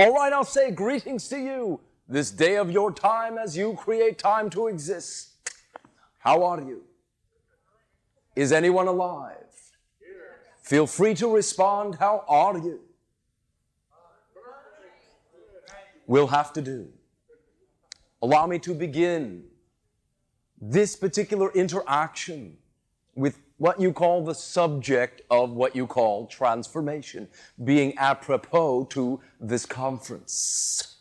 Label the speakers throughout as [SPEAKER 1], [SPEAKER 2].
[SPEAKER 1] All right, I'll say greetings to you, this day of your time as you create time to exist. How are you? Is anyone alive? Feel free to respond. How are you? We'll have to do. Allow me to begin this particular interaction with what you call the subject of what you call transformation, being apropos to this conference.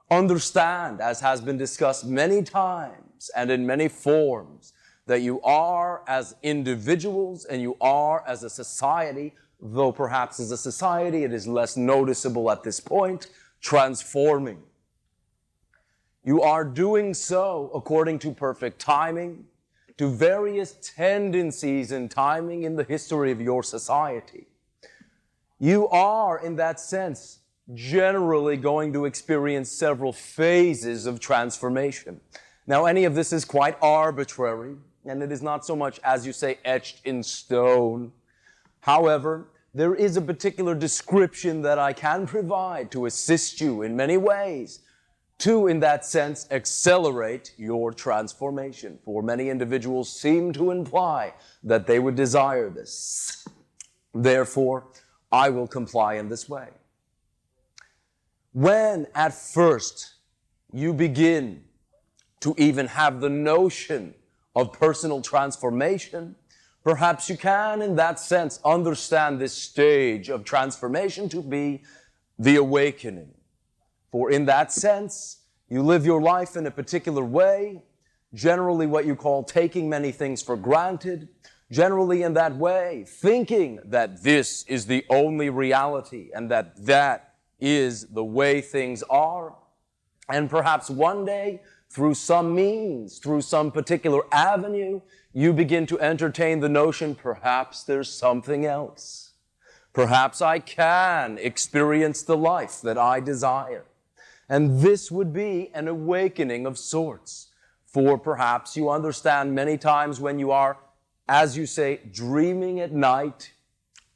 [SPEAKER 1] Understand, as has been discussed many times and in many forms, that you are as individuals and you are as a society, though perhaps as a society it is less noticeable at this point, transforming. You are doing so according to perfect timing, to various tendencies in timing in the history of your society. You are, in that sense, generally going to experience several phases of transformation. Now, any of this is quite arbitrary, and it is not so much, as you say, etched in stone. However, there is a particular description that I can provide to assist you in many ways to, in that sense, accelerate your transformation. For many individuals seem to imply that they would desire this. Therefore, I will comply in this way. When at first you begin to even have the notion of personal transformation, perhaps you can, in that sense, understand this stage of transformation to be the awakening. For in that sense, you live your life in a particular way, generally what you call taking many things for granted, generally in that way, thinking that this is the only reality and that that is the way things are. And perhaps one day, through some means, through some particular avenue, you begin to entertain the notion, perhaps there's something else. Perhaps I can experience the life that I desire. And this would be an awakening of sorts. For perhaps you understand many times when you are, as you say, dreaming at night,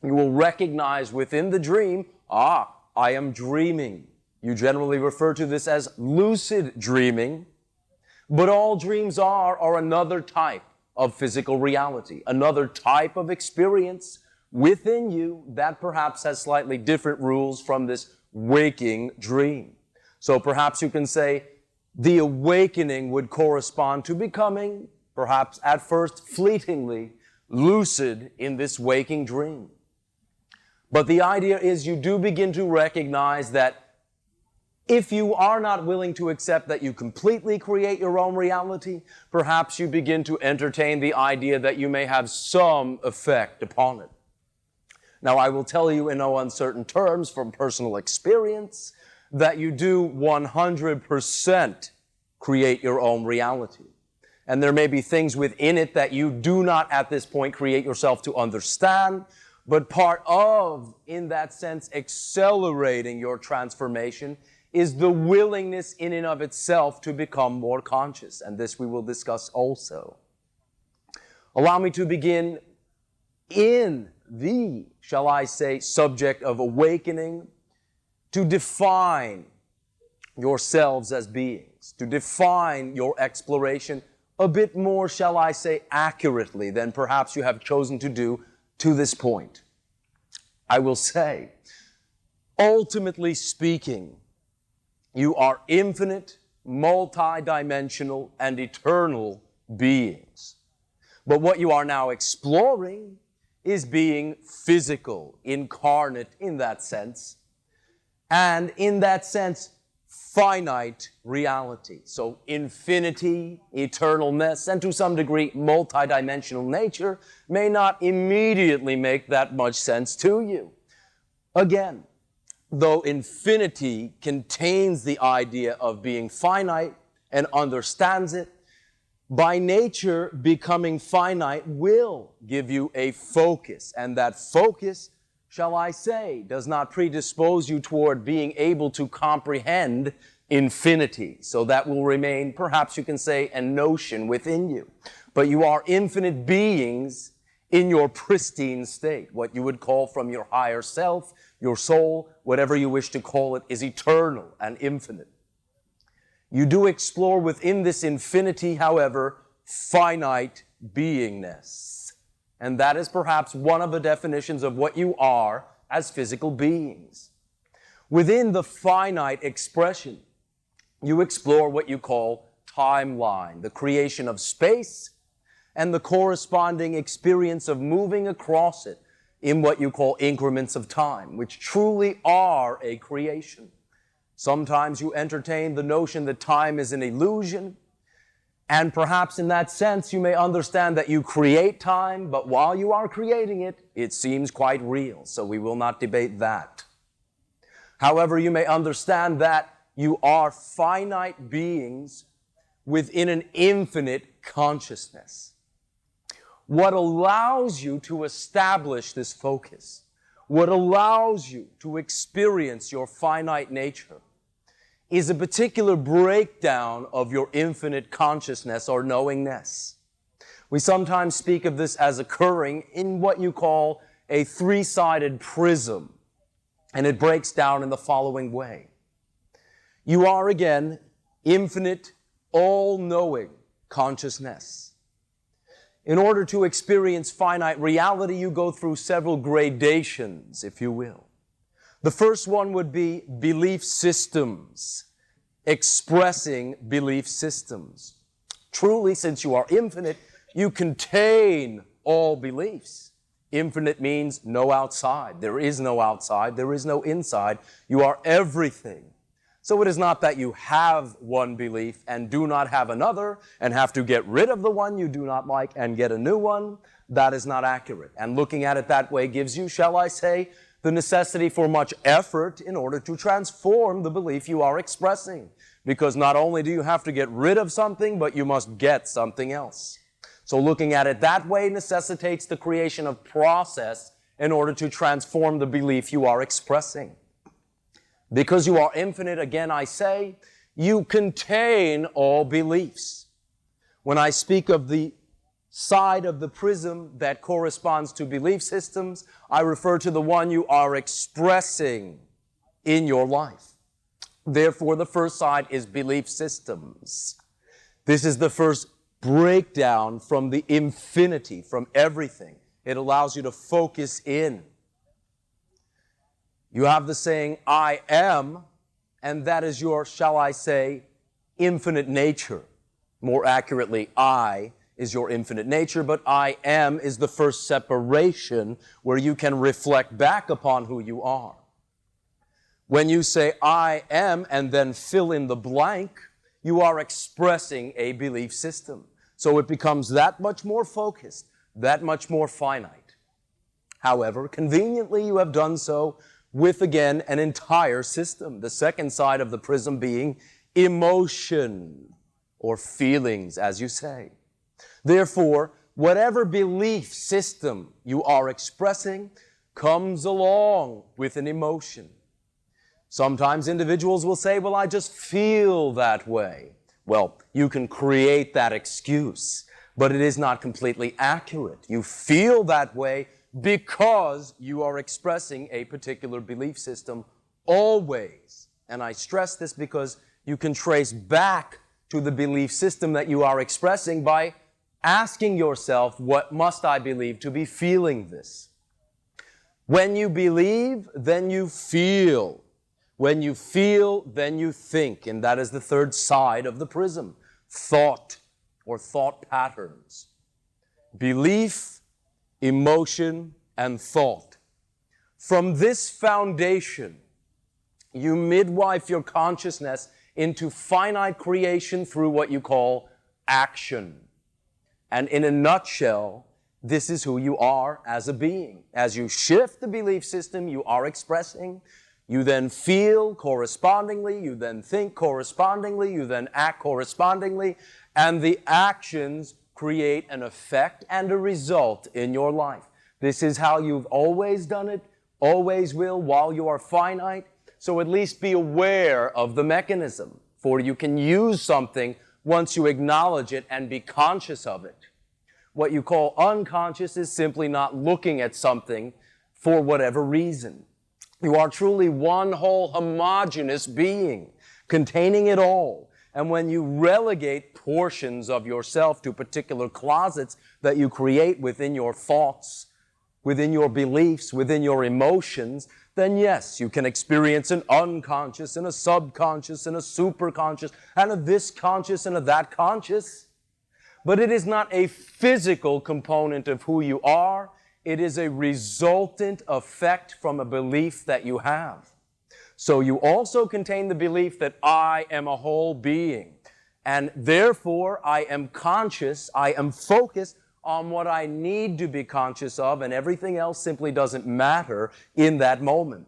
[SPEAKER 1] you will recognize within the dream, I am dreaming. You generally refer to this as lucid dreaming. But all dreams are another type of physical reality, another type of experience within you that perhaps has slightly different rules from this waking dream. So perhaps you can say the awakening would correspond to becoming, perhaps at first fleetingly, lucid in this waking dream. But the idea is you do begin to recognize that if you are not willing to accept that you completely create your own reality, perhaps you begin to entertain the idea that you may have some effect upon it. Now, I will tell you in no uncertain terms from personal experience that you do 100% create your own reality. And there may be things within it that you do not at this point create yourself to understand, but part of, in that sense, accelerating your transformation is the willingness in and of itself to become more conscious. And this we will discuss also. Allow me to begin in the, shall I say, subject of awakening, to define yourselves as beings, to define your exploration a bit more, shall I say, accurately than perhaps you have chosen to do to this point. I will say, ultimately speaking, you are infinite, multidimensional, and eternal beings. But what you are now exploring is being physical, incarnate in that sense, and in that sense, finite reality. So infinity, eternalness, and to some degree, multidimensional nature may not immediately make that much sense to you. Again, though infinity contains the idea of being finite and understands it, by nature, becoming finite will give you a focus, and that focus, shall I say, does not predispose you toward being able to comprehend infinity. So that will remain, perhaps you can say, a notion within you. But you are infinite beings in your pristine state, what you would call from your higher self, your soul, whatever you wish to call it, is eternal and infinite. You do explore within this infinity, however, finite beingness. And that is perhaps one of the definitions of what you are as physical beings. Within the finite expression, you explore what you call timeline, the creation of space and the corresponding experience of moving across it in what you call increments of time, which truly are a creation. Sometimes you entertain the notion that time is an illusion, and perhaps in that sense you may understand that you create time, but while you are creating it, it seems quite real, so we will not debate that. However, you may understand that you are finite beings within an infinite consciousness. What allows you to establish this focus, what allows you to experience your finite nature, is a particular breakdown of your infinite consciousness or knowingness. We sometimes speak of this as occurring in what you call a three-sided prism, and it breaks down in the following way. You are, again, infinite, all-knowing consciousness. In order to experience finite reality, you go through several gradations, if you will. The first one would be belief systems, expressing belief systems. Truly, since you are infinite, you contain all beliefs. Infinite means no outside. There is no outside. There is no inside. You are everything. So it is not that you have one belief and do not have another and have to get rid of the one you do not like and get a new one. That is not accurate. And looking at it that way gives you, shall I say, the necessity for much effort in order to transform the belief you are expressing. Because not only do you have to get rid of something, but you must get something else. So looking at it that way necessitates the creation of process in order to transform the belief you are expressing. Because you are infinite, again I say, you contain all beliefs. When I speak of the side of the prism that corresponds to belief systems, I refer to the one you are expressing in your life. Therefore, the first side is belief systems. This is the first breakdown from the infinity, from everything. It allows you to focus in. You have the saying, I am, and that is your, shall I say, infinite nature. More accurately, I is your infinite nature, but I am is the first separation where you can reflect back upon who you are. When you say, I am, and then fill in the blank, you are expressing a belief system. So it becomes that much more focused, that much more finite. However, conveniently you have done so with, again, an entire system. The second side of the prism being emotion, or feelings, as you say. Therefore, whatever belief system you are expressing comes along with an emotion. Sometimes individuals will say, well, I just feel that way. Well, you can create that excuse, but it is not completely accurate. You feel that way because you are expressing a particular belief system always. And I stress this because you can trace back to the belief system that you are expressing by asking yourself, what must I believe to be feeling this? When you believe, then you feel. When you feel, then you think. And that is the third side of the prism. Thought, or thought patterns. Belief, emotion, and thought. From this foundation, you midwife your consciousness into finite creation through what you call action. And in a nutshell, this is who you are as a being. As you shift the belief system you are expressing, you then feel correspondingly, you then think correspondingly, you then act correspondingly, and the actions create an effect and a result in your life. This is how you've always done it, always will, while you are finite. So at least be aware of the mechanism, for you can use something once you acknowledge it and be conscious of it. What you call unconscious is simply not looking at something for whatever reason. You are truly one whole homogeneous being, containing it all. And when you relegate portions of yourself to particular closets that you create within your thoughts, within your beliefs, within your emotions, then yes, you can experience an unconscious and a subconscious and a superconscious and a this conscious and a that conscious. But it is not a physical component of who you are. It is a resultant effect from a belief that you have. So you also contain the belief that I am a whole being, and therefore I am conscious, I am focused on what I need to be conscious of, and everything else simply doesn't matter in that moment.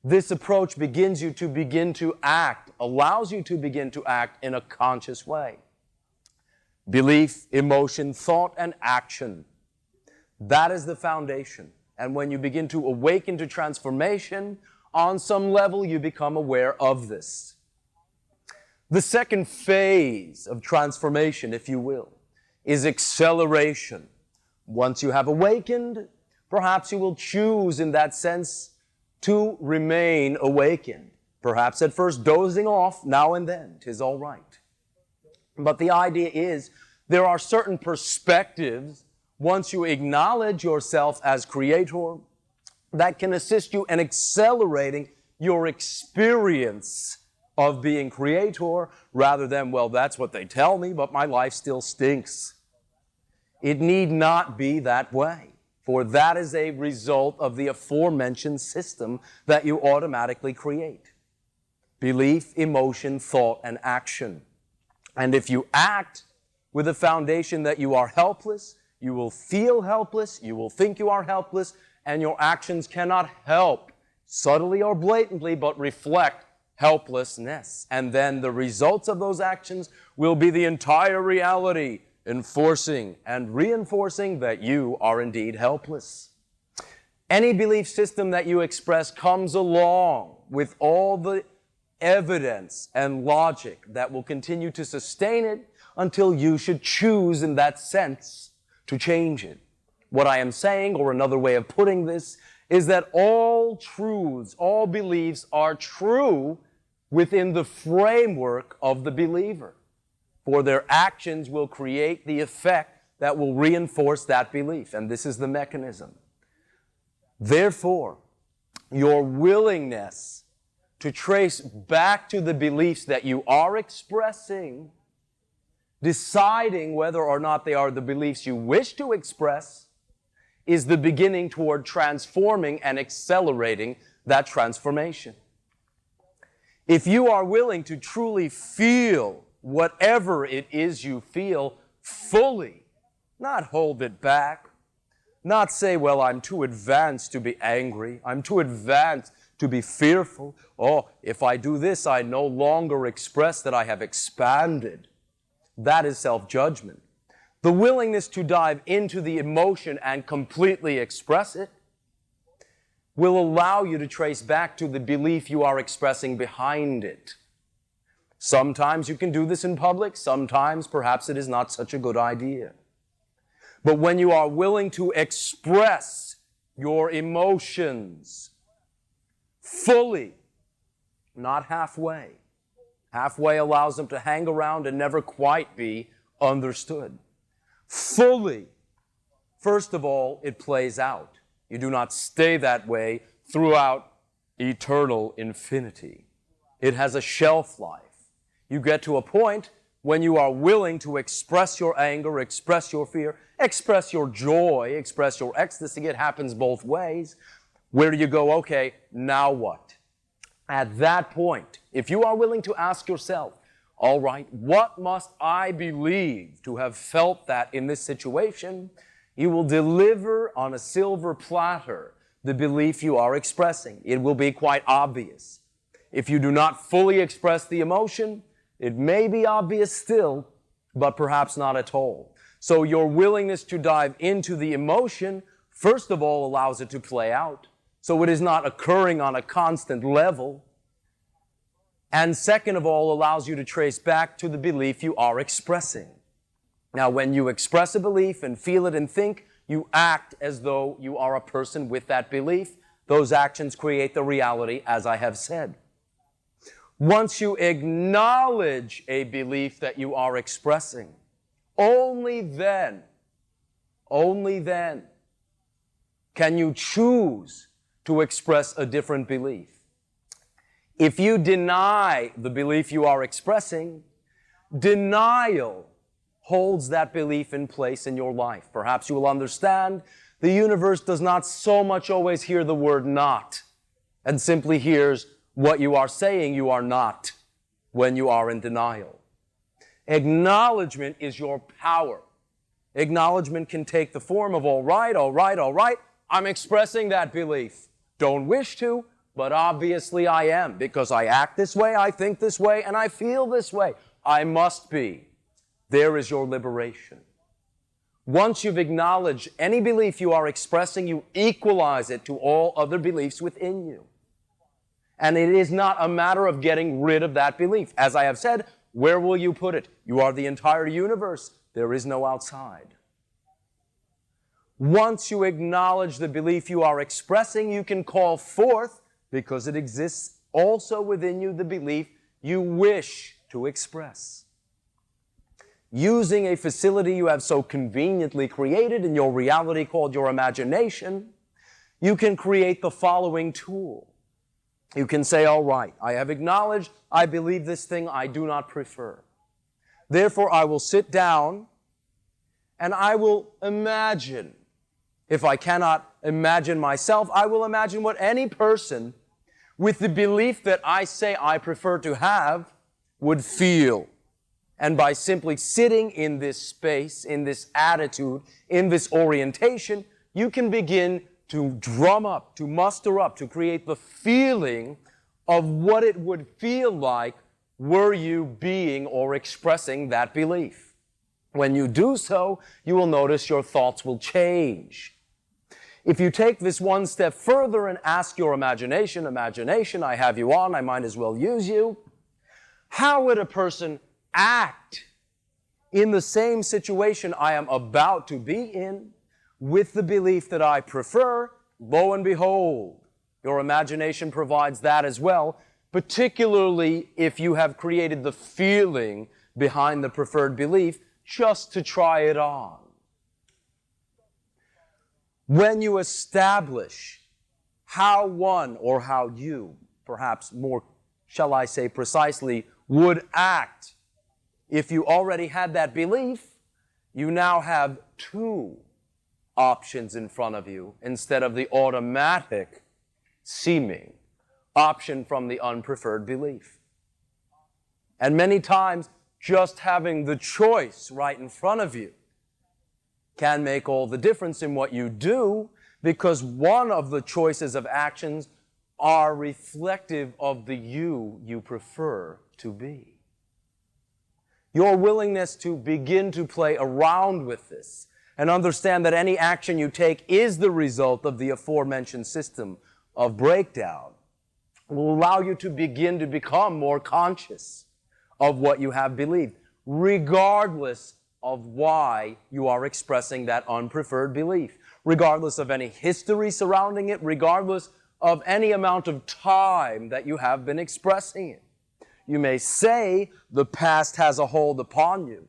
[SPEAKER 1] This approach begins you to begin to act, allows you to begin to act in a conscious way. Belief, emotion, thought, and action. That is the foundation. And when you begin to awaken to transformation, on some level you become aware of this. The second phase of transformation, if you will, is acceleration. Once you have awakened, perhaps you will choose in that sense to remain awakened. Perhaps at first dozing off now and then, 'tis all right. But the idea is there are certain perspectives once you acknowledge yourself as creator that can assist you in accelerating your experience of being creator rather than, well, that's what they tell me, but my life still stinks. It need not be that way, for that is a result of the aforementioned system that you automatically create. Belief, emotion, thought, and action. And if you act with the foundation that you are helpless, you will feel helpless, you will think you are helpless, and your actions cannot help, subtly or blatantly, but reflect helplessness. And then the results of those actions will be the entire reality, enforcing and reinforcing that you are indeed helpless. Any belief system that you express comes along with all the evidence and logic that will continue to sustain it until you should choose in that sense to change it. What I am saying, or another way of putting this, is that all truths, all beliefs are true within the framework of the believer, for their actions will create the effect that will reinforce that belief, and this is the mechanism. Therefore, your willingness to trace back to the beliefs that you are expressing, deciding whether or not they are the beliefs you wish to express, is the beginning toward transforming and accelerating that transformation. If you are willing to truly feel whatever it is you feel fully, not hold it back, not say, well, I'm too advanced to be angry, I'm too advanced to be fearful. Oh, if I do this, I no longer express that I have expanded. That is self-judgment. The willingness to dive into the emotion and completely express it will allow you to trace back to the belief you are expressing behind it. Sometimes you can do this in public, sometimes perhaps it is not such a good idea. But when you are willing to express your emotions fully, not halfway. Halfway allows them to hang around and never quite be understood. Fully, first of all, it plays out. You do not stay that way throughout eternal infinity. It has a shelf life. You get to a point when you are willing to express your anger, express your fear, express your joy, express your ecstasy. It happens both ways. Where do you go, okay, now what? At that point, if you are willing to ask yourself, all right, what must I believe to have felt that in this situation? You will deliver on a silver platter the belief you are expressing. It will be quite obvious. If you do not fully express the emotion, it may be obvious still, but perhaps not at all. So your willingness to dive into the emotion, first of all, allows it to play out. So it is not occurring on a constant level. And second of all, allows you to trace back to the belief you are expressing. Now, when you express a belief and feel it and think, you act as though you are a person with that belief. those actions create the reality, as I have said. Once you acknowledge a belief that you are expressing, only then can you choose to express a different belief. If you deny the belief you are expressing, denial holds that belief in place in your life. Perhaps you will understand the universe does not so much always hear the word not, and simply hears what you are saying you are not when you are in denial. Acknowledgement is your power. Acknowledgement can take the form of all right, I'm expressing that belief. Don't wish to, but obviously I am, because I act this way, I think this way, and I feel this way. I must be. There is your liberation. Once you've acknowledged any belief you are expressing, you equalize it to all other beliefs within you. And it is not a matter of getting rid of that belief. As I have said, where will you put it? You are the entire universe. There is no outside. Once you acknowledge the belief you are expressing, you can call forth, because it exists also within you, the belief you wish to express. Using a facility you have so conveniently created in your reality called your imagination, you can create the following tool. You can say, all right, I have acknowledged I believe this thing I do not prefer. Therefore, I will sit down and I will imagine. If I cannot imagine myself, I will imagine what any person with the belief that I say I prefer to have would feel. And by simply sitting in this space, in this attitude, in this orientation, you can begin to drum up, to muster up, to create the feeling of what it would feel like were you being or expressing that belief. When you do so, you will notice your thoughts will change. If you take this one step further and ask your imagination, I have you on, I might as well use you, how would a person act in the same situation I am about to be in with the belief that I prefer? Lo and behold, your imagination provides that as well, particularly if you have created the feeling behind the preferred belief just to try it on. When you establish how one or how you, perhaps more, shall I say precisely, would act if you already had that belief, you now have two options in front of you instead of the automatic seeming option from the unpreferred belief. And many times, just having the choice right in front of you can make all the difference in what you do, because one of the choices of actions are reflective of the you prefer to be. Your willingness to begin to play around with this and understand that any action you take is the result of the aforementioned system of breakdown will allow you to begin to become more conscious of what you have believed, regardless of why you are expressing that unpreferred belief, regardless of any history surrounding it, regardless of any amount of time that you have been expressing it. You may say the past has a hold upon you,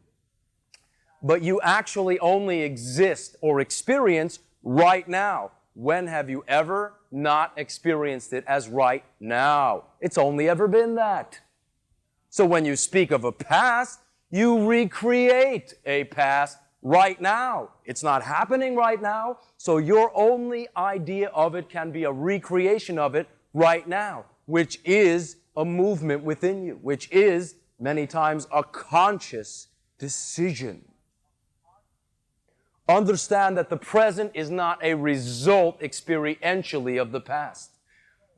[SPEAKER 1] but you actually only exist or experience right now. When have you ever not experienced it as right now? It's only ever been that. So when you speak of a past, you recreate a past right now. It's not happening right now, so your only idea of it can be a recreation of it right now, which is a movement within you, which is many times a conscious decision. Understand that the present is not a result experientially of the past.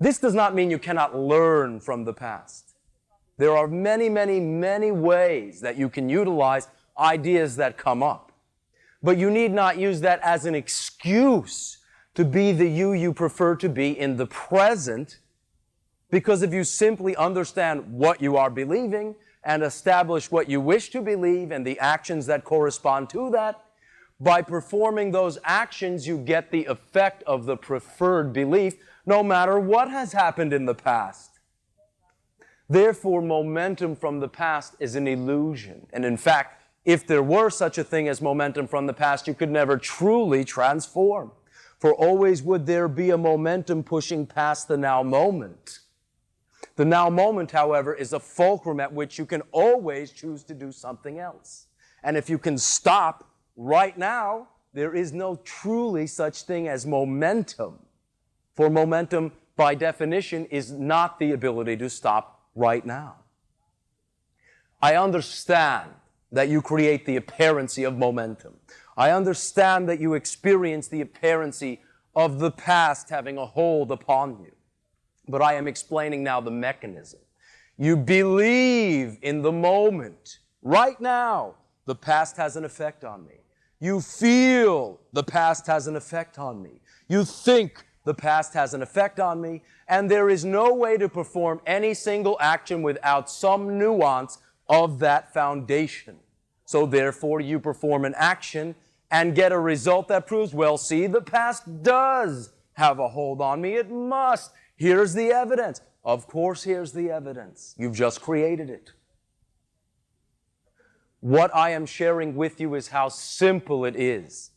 [SPEAKER 1] This does not mean you cannot learn from the past. There are many, many, many ways that you can utilize ideas that come up. But you need not use that as an excuse to be the you prefer to be in the present, because if you simply understand what you are believing and establish what you wish to believe and the actions that correspond to that, by performing those actions, you get the effect of the preferred belief no matter what has happened in the past. Therefore, momentum from the past is an illusion. And in fact, if there were such a thing as momentum from the past, you could never truly transform. For always would there be a momentum pushing past the now moment. The now moment, however, is a fulcrum at which you can always choose to do something else. And if you can stop right now, there is no truly such thing as momentum. For momentum, by definition, is not the ability to stop right now. I understand that you create the apparency of momentum. I understand that you experience the apparency of the past having a hold upon you. But I am explaining now the mechanism. You believe in the moment. Right now, the past has an effect on me. You feel the past has an effect on me. You think the past has an effect on me. And there is no way to perform any single action without some nuance of that foundation. So therefore, you perform an action and get a result that proves, well, see, the past does have a hold on me. It must. Here's the evidence. Of course, here's the evidence. You've just created it. What I am sharing with you is how simple it is.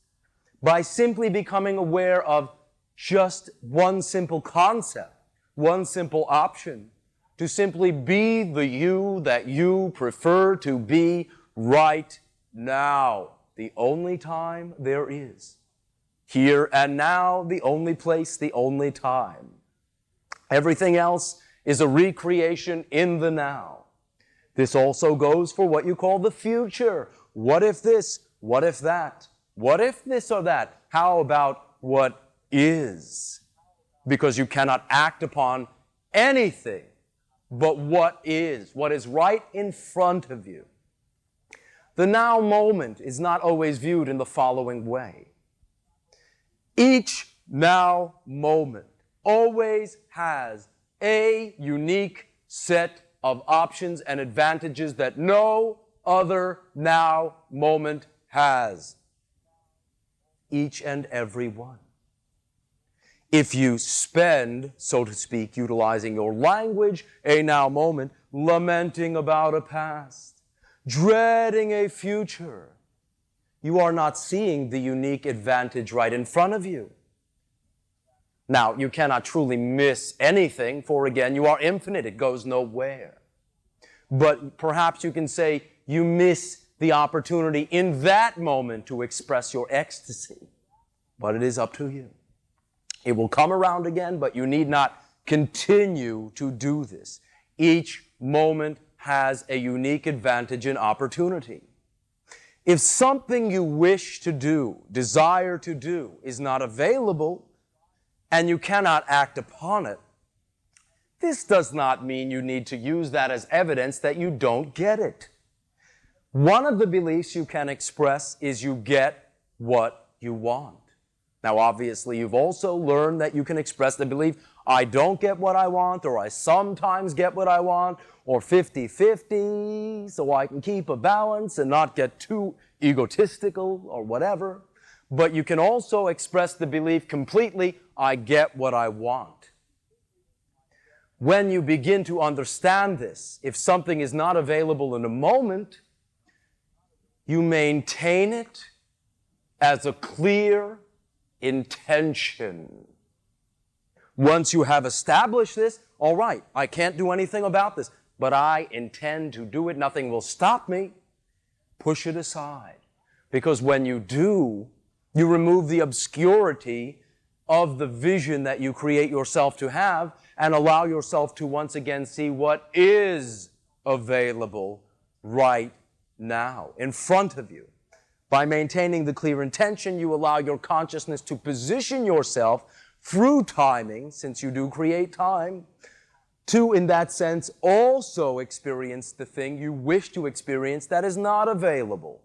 [SPEAKER 1] By simply becoming aware of just one simple concept, one simple option, to simply be the you that you prefer to be right now, the only time there is. Here and now, the only place, the only time. Everything else is a recreation in the now. This also goes for what you call the future. What if this? What if that? What if this or that? How about what is? Because you cannot act upon anything but what is right in front of you. The now moment is not always viewed in the following way. Each now moment always has a unique set of options and advantages that no other now moment has. Each and every one. If you spend, so to speak, utilizing your language, a now moment, lamenting about a past, dreading a future, you are not seeing the unique advantage right in front of you. Now, you cannot truly miss anything, for again, you are infinite. It goes nowhere. But perhaps you can say you miss the opportunity in that moment to express your ecstasy. But it is up to you. It will come around again, but you need not continue to do this. Each moment has a unique advantage and opportunity. If something you wish to do, desire to do, is not available, and you cannot act upon it, this does not mean you need to use that as evidence that you don't get it. One of the beliefs you can express is you get what you want. Now, obviously, you've also learned that you can express the belief, I don't get what I want, or I sometimes get what I want, or 50-50, so I can keep a balance and not get too egotistical or whatever. But you can also express the belief completely, I get what I want. When you begin to understand this, if something is not available in a moment, you maintain it as a clear intention. Once you have established this, all right, I can't do anything about this, but I intend to do it. Nothing will stop me. Push it aside. Because when you do, you remove the obscurity of the vision that you create yourself to have and allow yourself to once again see what is available right now in front of you. By maintaining the clear intention, you allow your consciousness to position yourself through timing, since you do create time, to, in that sense, also experience the thing you wish to experience that is not available.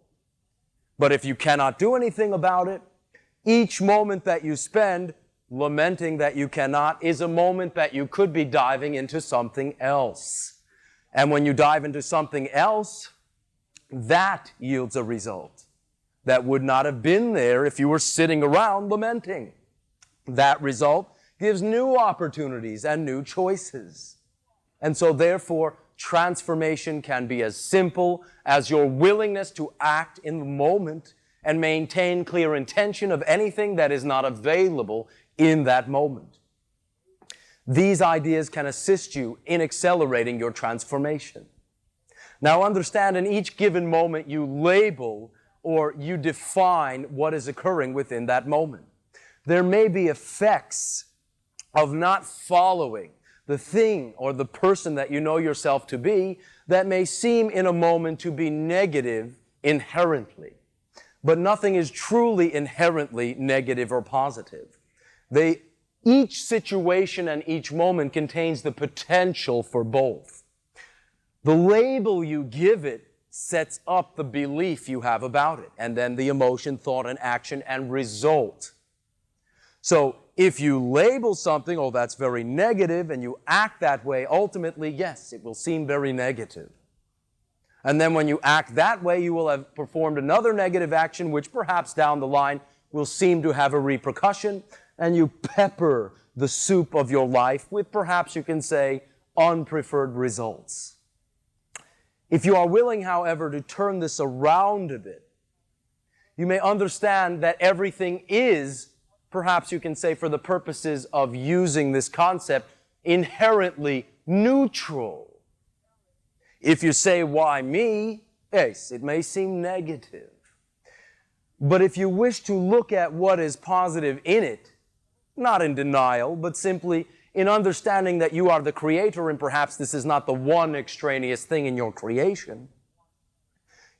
[SPEAKER 1] But if you cannot do anything about it, each moment that you spend lamenting that you cannot is a moment that you could be diving into something else. And when you dive into something else, that yields a result that would not have been there if you were sitting around lamenting. That result gives new opportunities and new choices. And so therefore, transformation can be as simple as your willingness to act in the moment and maintain clear intention of anything that is not available in that moment. These ideas can assist you in accelerating your transformation. Now understand, in each given moment you label or you define what is occurring within that moment. There may be effects of not following the thing or the person that you know yourself to be that may seem in a moment to be negative inherently. But nothing is truly inherently negative or positive. Each situation and each moment contains the potential for both. The label you give it sets up the belief you have about it, and then the emotion, thought, and action and result. So if you label something, oh, that's very negative, and you act that way, ultimately, yes, it will seem very negative. And then when you act that way, you will have performed another negative action, which perhaps down the line will seem to have a repercussion, and you pepper the soup of your life with, perhaps you can say, unpreferred results. If you are willing, however, to turn this around a bit, you may understand that everything is, perhaps you can say for the purposes of using this concept, inherently neutral. If you say, why me? Yes, it may seem negative. But if you wish to look at what is positive in it, not in denial, but simply in understanding that you are the creator and perhaps this is not the one extraneous thing in your creation,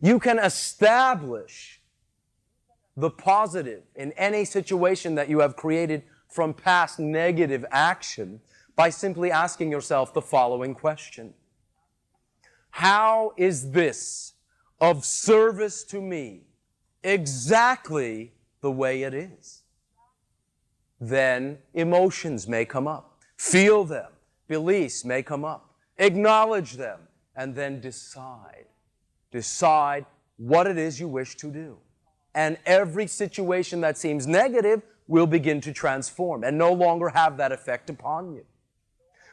[SPEAKER 1] you can establish the positive in any situation that you have created from past negative action by simply asking yourself the following question. How is this of service to me exactly the way it is? Then emotions may come up. Feel them. Beliefs may come up. Acknowledge them. And then decide. Decide what it is you wish to do. And every situation that seems negative will begin to transform and no longer have that effect upon you.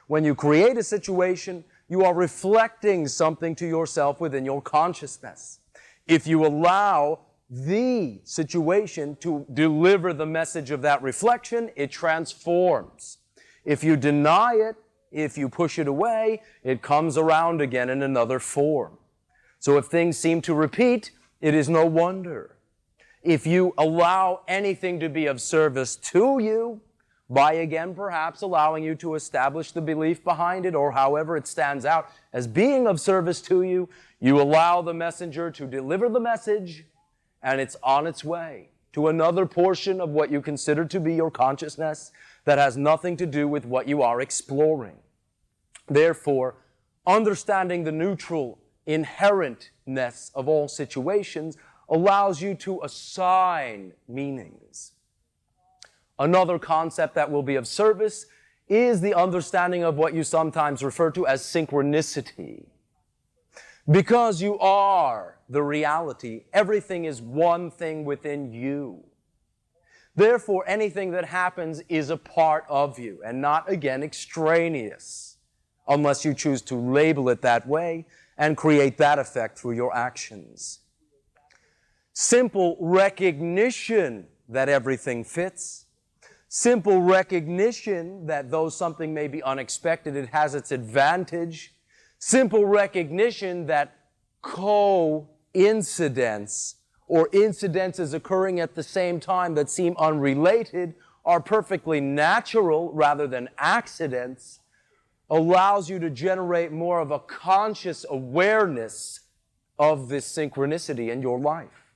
[SPEAKER 1] When you create a situation, you are reflecting something to yourself within your consciousness. If you allow the situation to deliver the message of that reflection, it transforms. If you deny it, if you push it away, it comes around again in another form. So if things seem to repeat, it is no wonder. If you allow anything to be of service to you, by again perhaps allowing you to establish the belief behind it, or however it stands out as being of service to you, you allow the messenger to deliver the message, and it's on its way to another portion of what you consider to be your consciousness that has nothing to do with what you are exploring. Therefore, understanding the neutral inherentness of all situations allows you to assign meanings. Another concept that will be of service is the understanding of what you sometimes refer to as synchronicity. Because you are the reality, everything is one thing within you. Therefore, anything that happens is a part of you and not, again, extraneous, unless you choose to label it that way and create that effect through your actions. Simple recognition that everything fits. Simple recognition that though something may be unexpected, it has its advantage. Simple recognition that coincidence or incidences occurring at the same time that seem unrelated are perfectly natural rather than accidents allows you to generate more of a conscious awareness of this synchronicity in your life.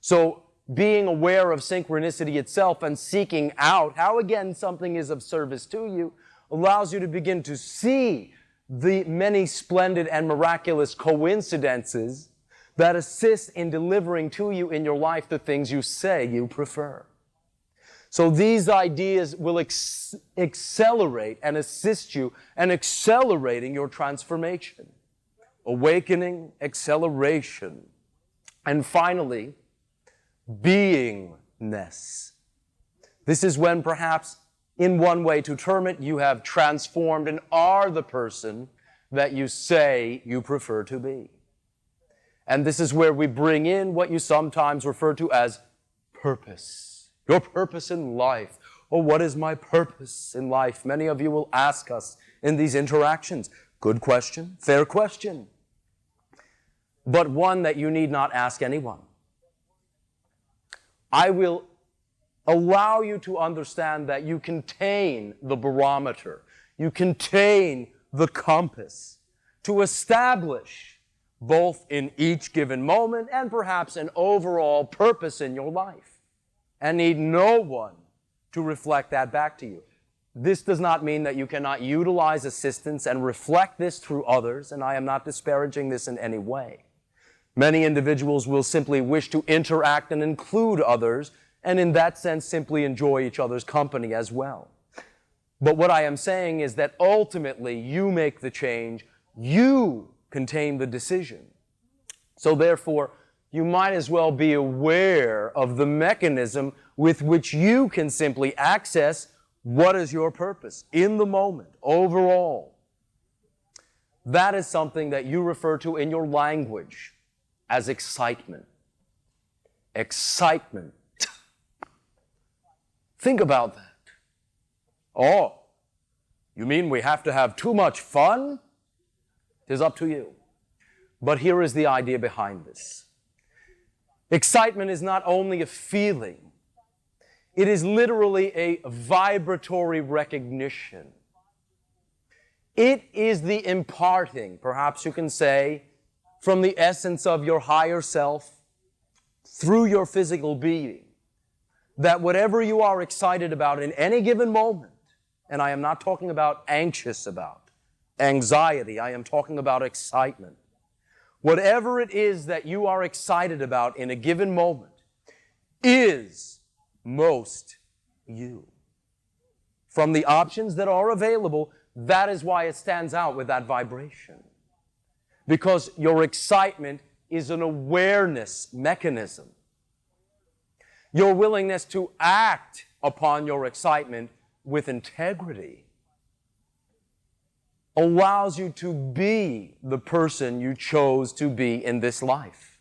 [SPEAKER 1] So being aware of synchronicity itself and seeking out how again something is of service to you allows you to begin to see the many splendid and miraculous coincidences that assist in delivering to you in your life the things you say you prefer. So these ideas will accelerate and assist you in accelerating your transformation. Awakening, acceleration, and finally, beingness. This is when perhaps in one way to term it, you have transformed and are the person that you say you prefer to be. And this is where we bring in what you sometimes refer to as purpose. Your purpose in life. Oh, what is my purpose in life? Many of you will ask us in these interactions. Good question, fair question, but one that you need not ask anyone. I will allow you to understand that you contain the barometer, you contain the compass to establish both in each given moment and perhaps an overall purpose in your life, and need no one to reflect that back to you. This does not mean that you cannot utilize assistance and reflect this through others, and I am not disparaging this in any way. Many individuals will simply wish to interact and include others, and in that sense simply enjoy each other's company as well. But what I am saying is that ultimately you make the change, you contain the decision. So therefore, you might as well be aware of the mechanism with which you can simply access what is your purpose in the moment, overall. That is something that you refer to in your language as excitement. Excitement. Think about that. Oh, you mean we have to have too much fun? It is up to you. But here is the idea behind this. Excitement is not only a feeling, it is literally a vibratory recognition. It is the imparting, perhaps you can say, from the essence of your higher self through your physical being, that whatever you are excited about in any given moment, and I am not talking about anxious about, anxiety, I am talking about excitement. Whatever it is that you are excited about in a given moment is most you. From the options that are available, that is why it stands out with that vibration. Because your excitement is an awareness mechanism. Your willingness to act upon your excitement with integrity allows you to be the person you chose to be in this life,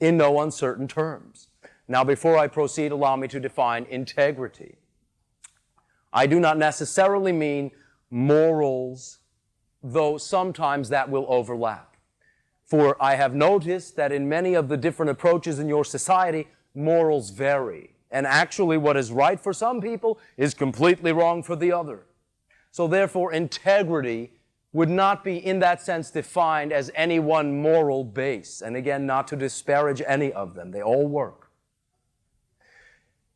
[SPEAKER 1] in no uncertain terms. Now, before I proceed, allow me to define integrity. I do not necessarily mean morals, though sometimes that will overlap. For I have noticed that in many of the different approaches in your society, morals vary. And actually what is right for some people is completely wrong for the other. So therefore, integrity would not be in that sense defined as any one moral base. And again, not to disparage any of them. They all work.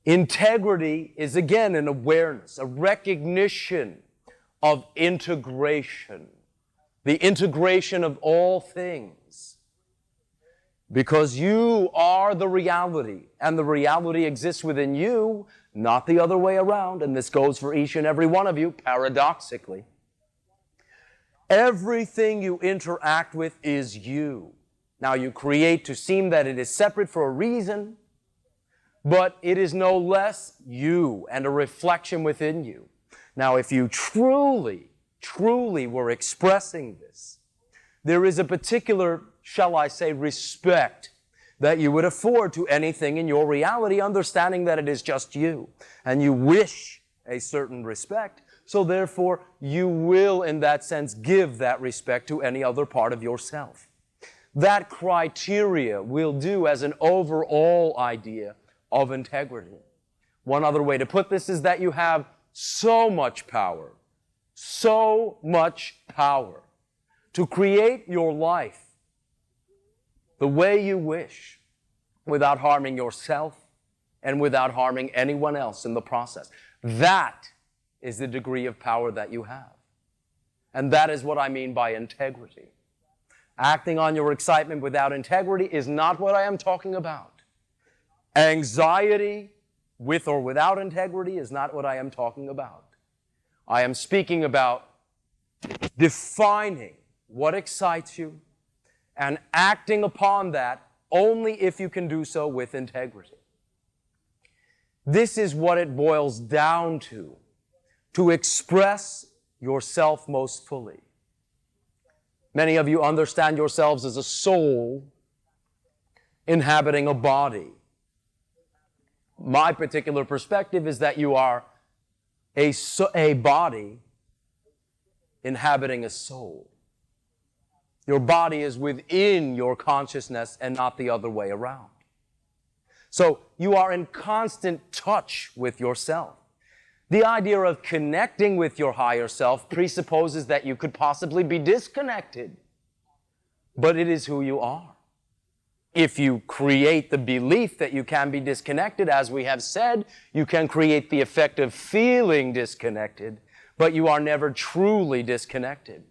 [SPEAKER 1] Integrity is again an awareness, a recognition of integration. The integration of all things. Because you are the reality, and the reality exists within you, not the other way around, and this goes for each and every one of you, paradoxically. Everything you interact with is you. Now you create to seem that it is separate for a reason, but it is no less you and a reflection within you. Now if you truly were expressing this, there is a particular, shall I say, respect that you would afford to anything in your reality, understanding that it is just you. And you wish a certain respect, so therefore you will, in that sense, give that respect to any other part of yourself. That criteria will do as an overall idea of integrity. One other way to put this is that you have so much power to create your life the way you wish without harming yourself and without harming anyone else in the process. That is the degree of power that you have. And that is what I mean by integrity. Acting on your excitement without integrity is not what I am talking about. Anxiety with or without integrity is not what I am talking about. I am speaking about defining what excites you and acting upon that only if you can do so with integrity. This is what it boils down to. to express yourself most fully. Many of you understand yourselves as a soul inhabiting a body. My particular perspective is that you are a body inhabiting a soul. Your body is within your consciousness and not the other way around. So you are in constant touch with yourself. The idea of connecting with your higher self presupposes that you could possibly be disconnected, but it is who you are. If you create the belief that you can be disconnected, as we have said, you can create the effect of feeling disconnected, but you are never truly disconnected.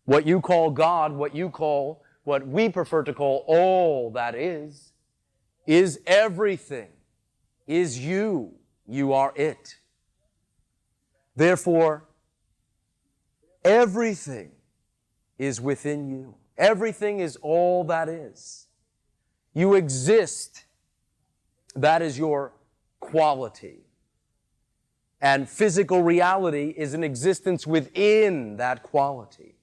[SPEAKER 1] What you call God, what we prefer to call all that is everything, is you. You are it. Therefore, everything is within you. Everything is all that is. You exist. That is your quality. And physical reality is an existence within that quality.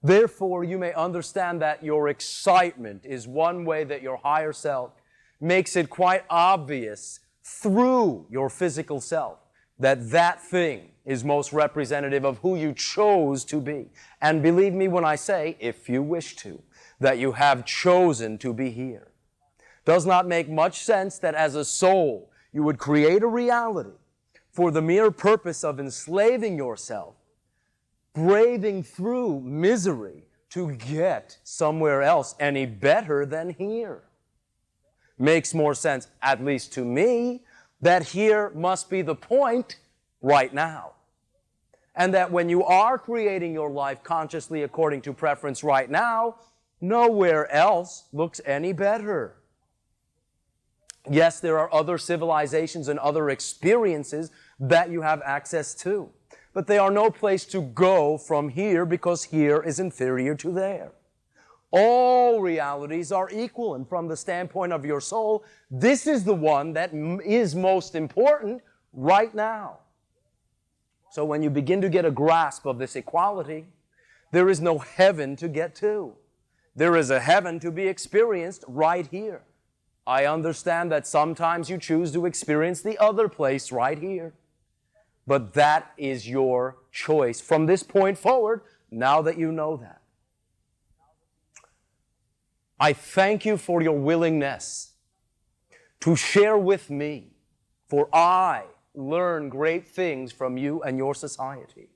[SPEAKER 1] Therefore, you may understand that your excitement is one way that your higher self makes it quite obvious through your physical self that that thing is most representative of who you chose to be. And believe me when I say, if you wish to, that you have chosen to be here. Does not make much sense that as a soul you would create a reality for the mere purpose of enslaving yourself, braving through misery to get somewhere else any better than here. Makes more sense, at least to me, that here must be the point right now. And that when you are creating your life consciously according to preference right now, nowhere else looks any better. Yes, there are other civilizations and other experiences that you have access to, but they are no place to go from here because here is inferior to there. All realities are equal, and from the standpoint of your soul, this is the one that is most important right now. So when you begin to get a grasp of this equality, there is no heaven to get to. There is a heaven to be experienced right here. I understand that sometimes you choose to experience the other place right here. But that is your choice from this point forward, now that you know that. I thank you for your willingness to share with me, for I learn great things from you and your society.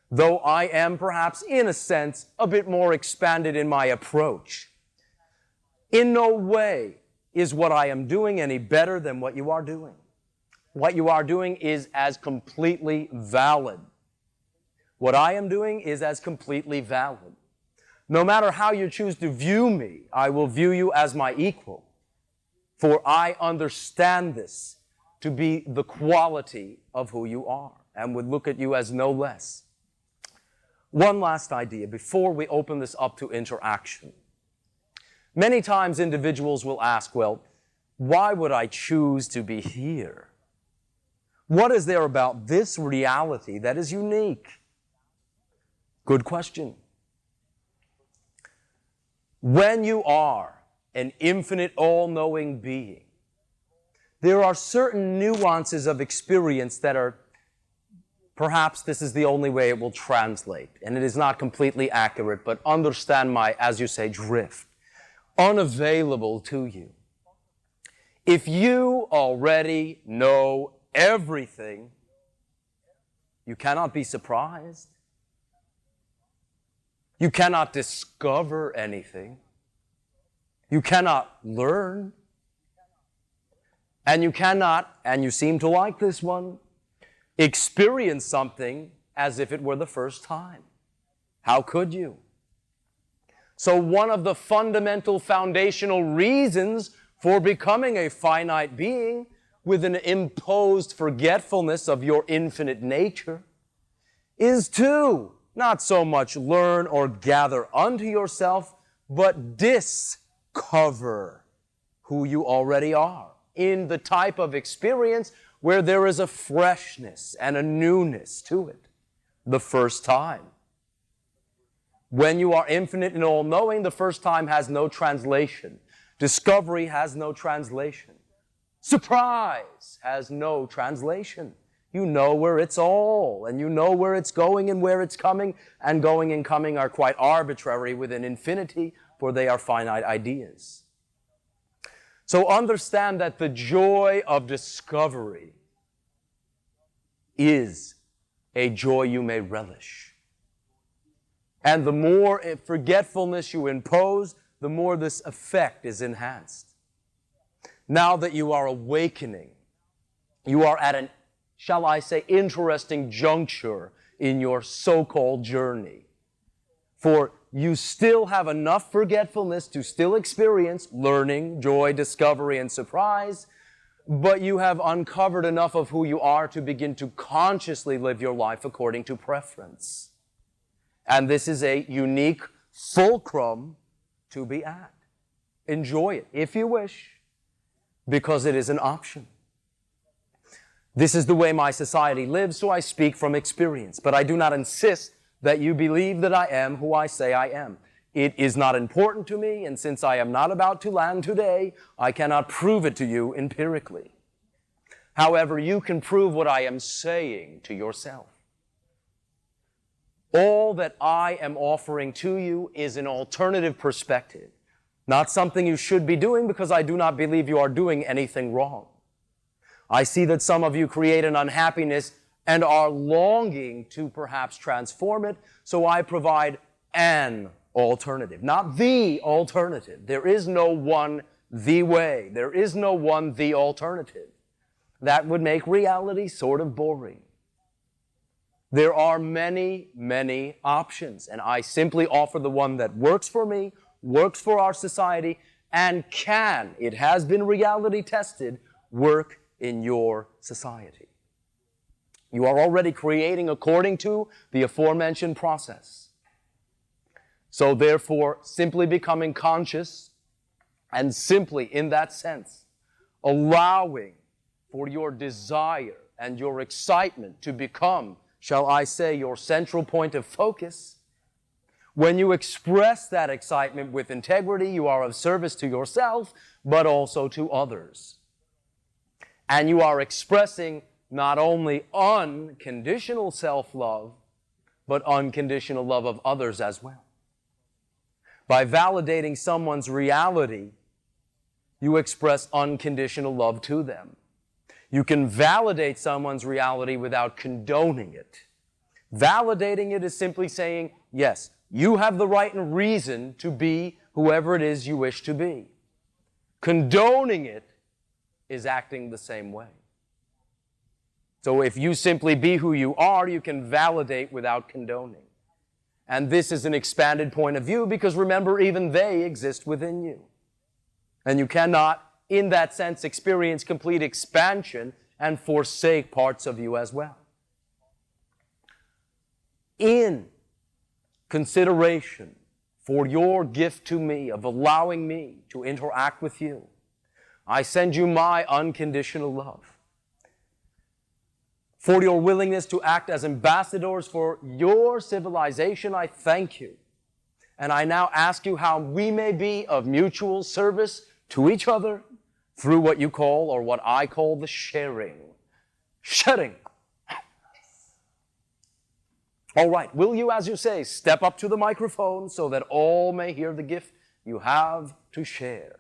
[SPEAKER 1] Though I am perhaps, in a sense, a bit more expanded in my approach, in no way is what I am doing any better than what you are doing. What you are doing is as completely valid. What I am doing is as completely valid. No matter how you choose to view me, I will view you as my equal. For I understand this to be the quality of who you are and would look at you as no less. One last idea before we open this up to interaction. Many times individuals will ask, well, why would I choose to be here? What is there about this reality that is unique? Good question. When you are an infinite, all-knowing being, there are certain nuances of experience that are, perhaps this is the only way it will translate, and it is not completely accurate, but understand my, as you say, drift, unavailable to you. If you already know everything, you cannot be surprised. You cannot discover anything. You cannot learn. And you cannot, and you seem to like this one, experience something as if it were the first time. How could you? So one of the fundamental foundational reasons for becoming a finite being with an imposed forgetfulness of your infinite nature is to not so much learn or gather unto yourself, but discover who you already are in the type of experience where there is a freshness and a newness to it the first time. When you are infinite and all-knowing, the first time has no translation. Discovery has no translation. Surprise has no translation. You know where it's all, and you know where it's going and where it's coming, and going and coming are quite arbitrary within infinity, for they are finite ideas. So understand that the joy of discovery is a joy you may relish. And the more forgetfulness you impose, the more this effect is enhanced. Now that you are awakening, you are at an, shall I say, interesting juncture in your so-called journey. For you still have enough forgetfulness to still experience learning, joy, discovery, and surprise, but you have uncovered enough of who you are to begin to consciously live your life according to preference. And this is a unique fulcrum to be at. Enjoy it, if you wish, because it is an option. This is the way my society lives, so I speak from experience. But I do not insist that you believe that I am who I say I am. It is not important to me, and since I am not about to land today, I cannot prove it to you empirically. However, you can prove what I am saying to yourself. All that I am offering to you is an alternative perspective, not something you should be doing, because I do not believe you are doing anything wrong. I see that some of you create an unhappiness and are longing to perhaps transform it, so I provide an alternative, not the alternative. There is no one the way. There is no one the alternative. That would make reality sort of boring. There are many, many options, and I simply offer the one that works for me, works for our society, and can, it has been reality tested, work in your society. You are already creating according to the aforementioned process. So therefore, simply becoming conscious and simply in that sense, allowing for your desire and your excitement to become, shall I say, your central point of focus. When you express that excitement with integrity, you are of service to yourself, but also to others. And you are expressing not only unconditional self-love, but unconditional love of others as well. By validating someone's reality, you express unconditional love to them. You can validate someone's reality without condoning it. Validating it is simply saying, yes, you have the right and reason to be whoever it is you wish to be. Condoning it is acting the same way. So if you simply be who you are, you can validate without condoning. And this is an expanded point of view because remember, even they exist within you. And you cannot, in that sense, experience complete expansion and forsake parts of you as well. In consideration for your gift to me of allowing me to interact with you, I send you my unconditional love. For your willingness to act as ambassadors for your civilization, I thank you. And I now ask you how we may be of mutual service to each other through what you call, or what I call, the sharing. Sharing. All right, will you, as you say, step up to the microphone so that all may hear the gift you have to share?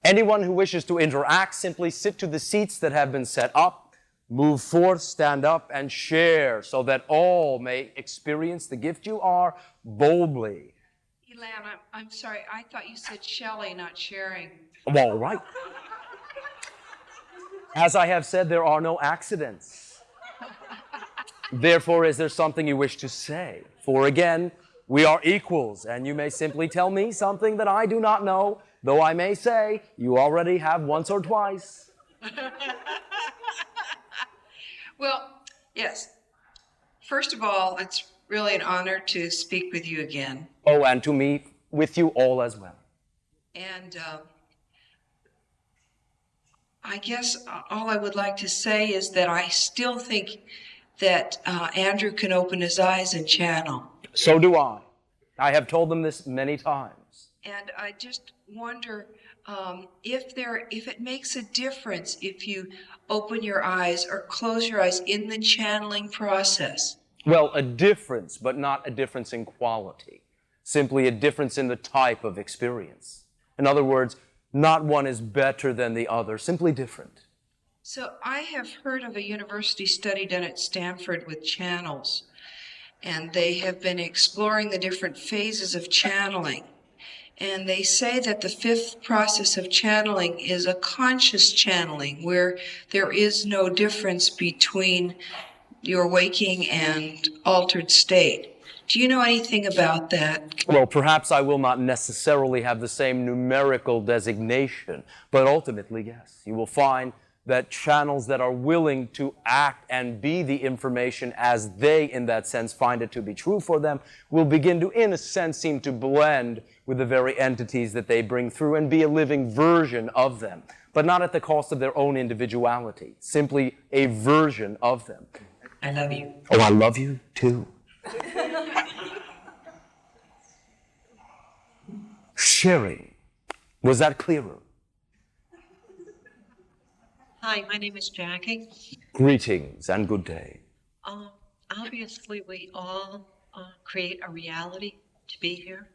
[SPEAKER 1] Anyone who wishes to interact, simply sit to the seats that have been set up, move forth, stand up, and share so that all may experience the gift you are boldly.
[SPEAKER 2] Elan, I'm sorry, I thought you said Shelley, not sharing.
[SPEAKER 1] Well, all right. As I have said, there are no accidents. Therefore, is there something you wish to say? For again, we are equals, and you may simply tell me something that I do not know, though I may say you already have once or twice.
[SPEAKER 2] Well, yes. First of all, it's really an honor to speak with you again.
[SPEAKER 1] Oh, and to me with you all as well.
[SPEAKER 2] And I guess all I would like to say is that I still think that Andrew can open his eyes and channel.
[SPEAKER 1] So do I. I have told them this many times.
[SPEAKER 2] And I just wonder if it makes a difference if you open your eyes or close your eyes in the channeling process.
[SPEAKER 1] Well, a difference, but not a difference in quality. Simply a difference in the type of experience. In other words, not one is better than the other, simply different.
[SPEAKER 2] So I have heard of a university study done at Stanford with channels, and they have been exploring the different phases of channeling. And they say that the fifth process of channeling is a conscious channeling, where there is no difference between your waking and altered state. Do you know anything about that?
[SPEAKER 1] Well, perhaps I will not necessarily have the same numerical designation, but ultimately, yes. You will find that channels that are willing to act and be the information as they, in that sense, find it to be true for them, will begin to, in a sense, seem to blend with the very entities that they bring through and be a living version of them, but not at the cost of their own individuality, simply a version of them.
[SPEAKER 2] I love you.
[SPEAKER 1] Oh, I love you too. Sherry, was that clearer?
[SPEAKER 3] Hi, my name is Jackie.
[SPEAKER 1] Greetings and good day.
[SPEAKER 3] Obviously, we all create a reality to be here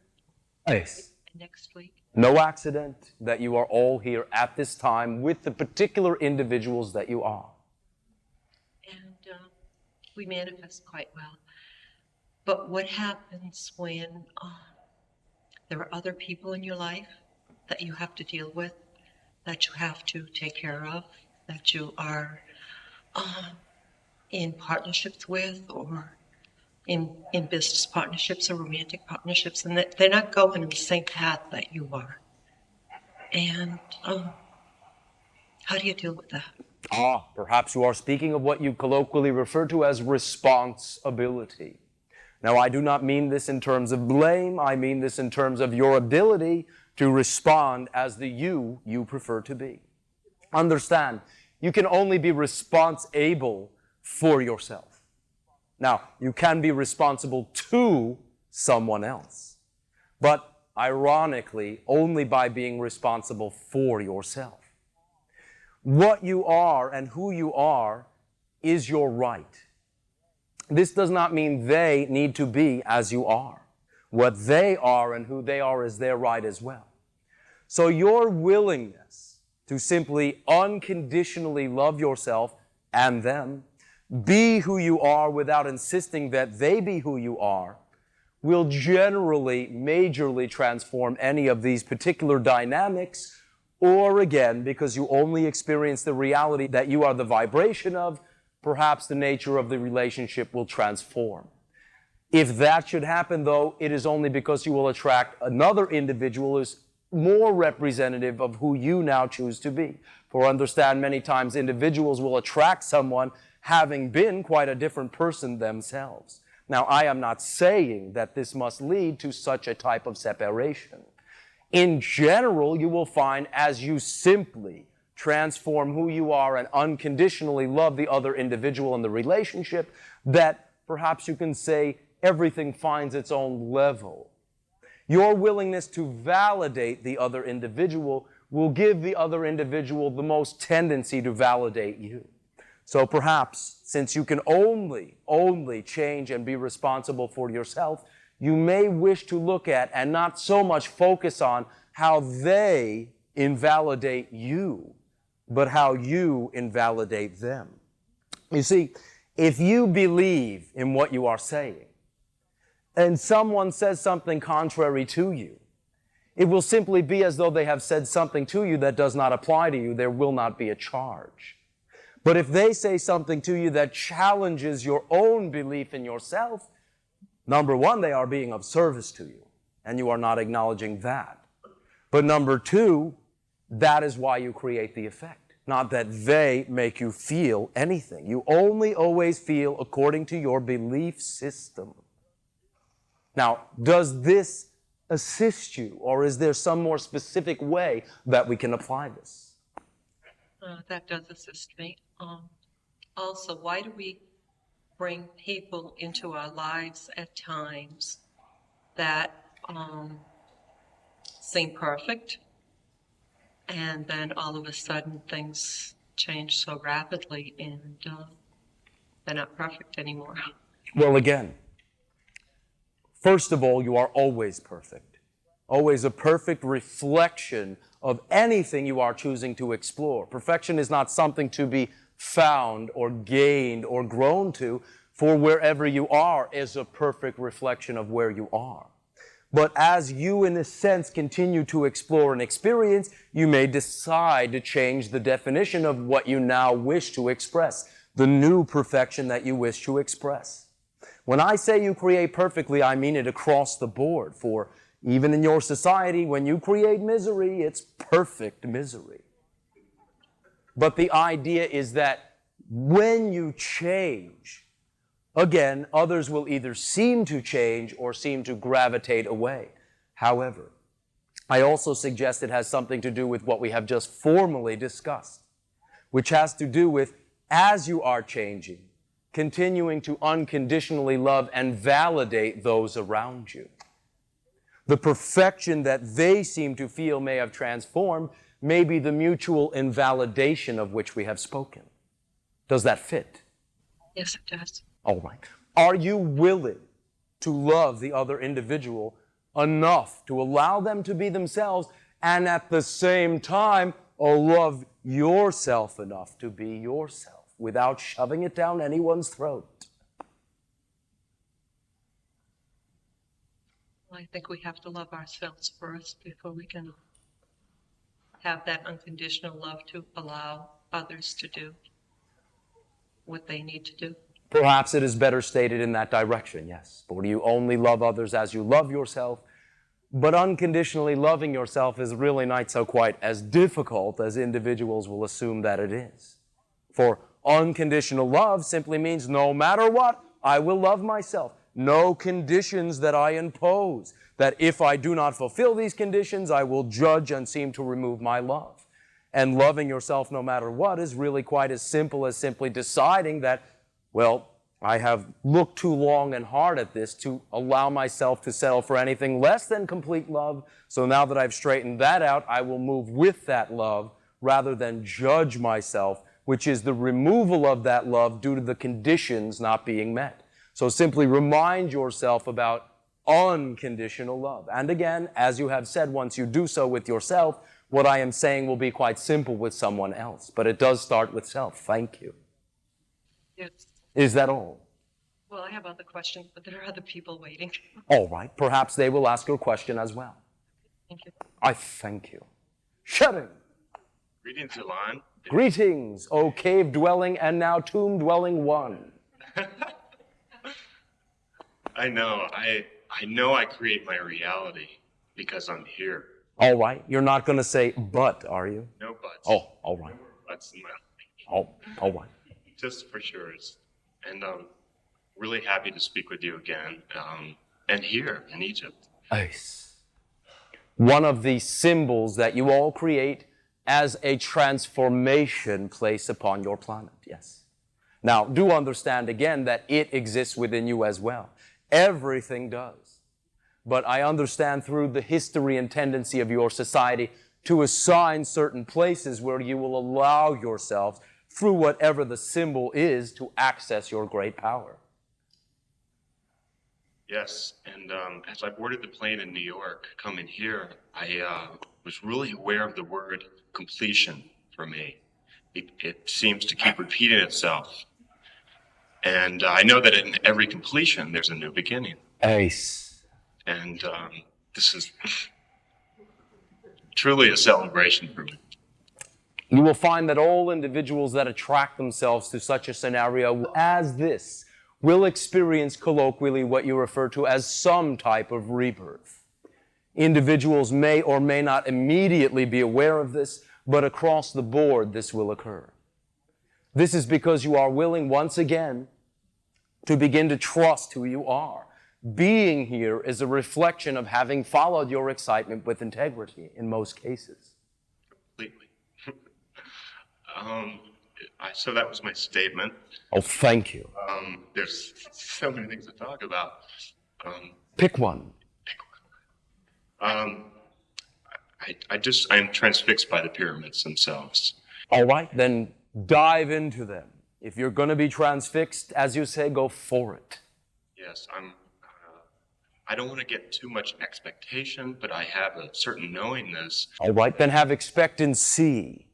[SPEAKER 1] Yes.
[SPEAKER 3] next week.
[SPEAKER 1] No accident that you are all here at this time with the particular individuals that you are.
[SPEAKER 3] And we manifest quite well. But what happens when there are other people in your life that you have to deal with, that you have to take care of, that you are in partnerships with, or in business partnerships or romantic partnerships, and that they're not going in the same path that you are? And how do you deal with that?
[SPEAKER 1] Perhaps you are speaking of what you colloquially refer to as responsibility. Now, I do not mean this in terms of blame. I mean this in terms of your ability to respond as the you prefer to be. Understand, you can only be responsible for yourself. Now, you can be responsible to someone else, but ironically, only by being responsible for yourself. What you are and who you are is your right. This does not mean they need to be as you are. What they are and who they are is their right as well. So your willingness to simply unconditionally love yourself and them, be who you are without insisting that they be who you are, will generally, majorly transform any of these particular dynamics, or again, because you only experience the reality that you are the vibration of, perhaps the nature of the relationship will transform. If that should happen, though, it is only because you will attract another individual who is more representative of who you now choose to be. For understand, many times individuals will attract someone having been quite a different person themselves. Now, I am not saying that this must lead to such a type of separation. In general, you will find as you simply transform who you are and unconditionally love the other individual in the relationship, that perhaps you can say everything finds its own level. Your willingness to validate the other individual will give the other individual the most tendency to validate you. So perhaps, since you can only change and be responsible for yourself, you may wish to look at and not so much focus on how they invalidate you, but how you invalidate them. You see, if you believe in what you are saying, and someone says something contrary to you, it will simply be as though they have said something to you that does not apply to you. There will not be a charge. But if they say something to you that challenges your own belief in yourself, number one, they are being of service to you, and you are not acknowledging that. But number two, that is why you create the effect. Not that they make you feel anything. You only always feel according to your belief system. Now, does this assist you? Or is there some more specific way that we can apply this?
[SPEAKER 3] That does assist me. Also, why do we bring people into our lives at times that seem perfect, and then all of a sudden things change so rapidly and they're not perfect anymore?
[SPEAKER 1] Well, again, first of all, you are always perfect. Always a perfect reflection of anything you are choosing to explore. Perfection is not something to be found or gained or grown to, for wherever you are is a perfect reflection of where you are. But as you, in a sense, continue to explore and experience, you may decide to change the definition of what you now wish to express, the new perfection that you wish to express. When I say you create perfectly, I mean it across the board. For even in your society, when you create misery, it's perfect misery. But the idea is that when you change, again, others will either seem to change or seem to gravitate away. However, I also suggest it has something to do with what we have just formally discussed, which has to do with, as you are changing, continuing to unconditionally love and validate those around you. The perfection that they seem to feel may have transformed may be the mutual invalidation of which we have spoken. Does that fit?
[SPEAKER 3] Yes, it does.
[SPEAKER 1] All right. Are you willing to love the other individual enough to allow them to be themselves, and at the same time love yourself enough to be yourself without shoving it down anyone's throat?
[SPEAKER 3] I think we have to love ourselves first before we can have that unconditional love to allow others to do what they need to do.
[SPEAKER 1] Perhaps it is better stated in that direction, yes. For you only love others as you love yourself, but unconditionally loving yourself is really not so quite as difficult as individuals will assume that it is. For unconditional love simply means no matter what, I will love myself. No conditions that I impose, that if I do not fulfill these conditions, I will judge and seem to remove my love. And loving yourself no matter what is really quite as simple as simply deciding that, well, I have looked too long and hard at this to allow myself to settle for anything less than complete love. So now that I've straightened that out, I will move with that love rather than judge myself, which is the removal of that love due to the conditions not being met. So simply remind yourself about unconditional love. And again, as you have said, once you do so with yourself, what I am saying will be quite simple with someone else. But it does start with self. Thank you.
[SPEAKER 3] Yes.
[SPEAKER 1] Is that all?
[SPEAKER 3] Well, I have other questions, but there are other people waiting.
[SPEAKER 1] All right. Perhaps they will ask your question as well.
[SPEAKER 3] Thank you.
[SPEAKER 1] I thank you. Sharing.
[SPEAKER 4] Greetings, Elan.
[SPEAKER 1] Greetings, O cave-dwelling and now tomb-dwelling one.
[SPEAKER 4] I know I create my reality because I'm here.
[SPEAKER 1] All right. You're not going to say but, are you?
[SPEAKER 4] No buts.
[SPEAKER 1] Oh, all right.
[SPEAKER 4] No buts in my life.
[SPEAKER 1] Oh, all right.
[SPEAKER 4] Just for sure. And really happy to speak with you again. And here in Egypt.
[SPEAKER 1] Nice. One of the symbols that you all create as a transformation place upon your planet, yes. Now, do understand again that it exists within you as well. Everything does. But I understand through the history and tendency of your society to assign certain places where you will allow yourselves, through whatever the symbol is, to access your great power.
[SPEAKER 4] Yes, and as I boarded the plane in New York coming here, I was really aware of the word completion for me. It seems to keep repeating itself. And I know that in every completion, there's a new beginning.
[SPEAKER 1] Ace.
[SPEAKER 4] And this is truly a celebration for me.
[SPEAKER 1] You will find that all individuals that attract themselves to such a scenario as this will experience colloquially what you refer to as some type of rebirth. Individuals may or may not immediately be aware of this, but across the board this will occur. This is because you are willing once again to begin to trust who you are, being here is a reflection of having followed your excitement with integrity in most cases.
[SPEAKER 4] Completely. So that was my statement.
[SPEAKER 1] Oh, thank you.
[SPEAKER 4] There's so many things to talk about.
[SPEAKER 1] Pick one.
[SPEAKER 4] I'm transfixed by the pyramids themselves.
[SPEAKER 1] All right, then dive into them. If you're going to be transfixed, as you say, go for it.
[SPEAKER 4] Yes, I don't want to get too much expectation, but I have a certain knowingness.
[SPEAKER 1] All right, then have expectancy.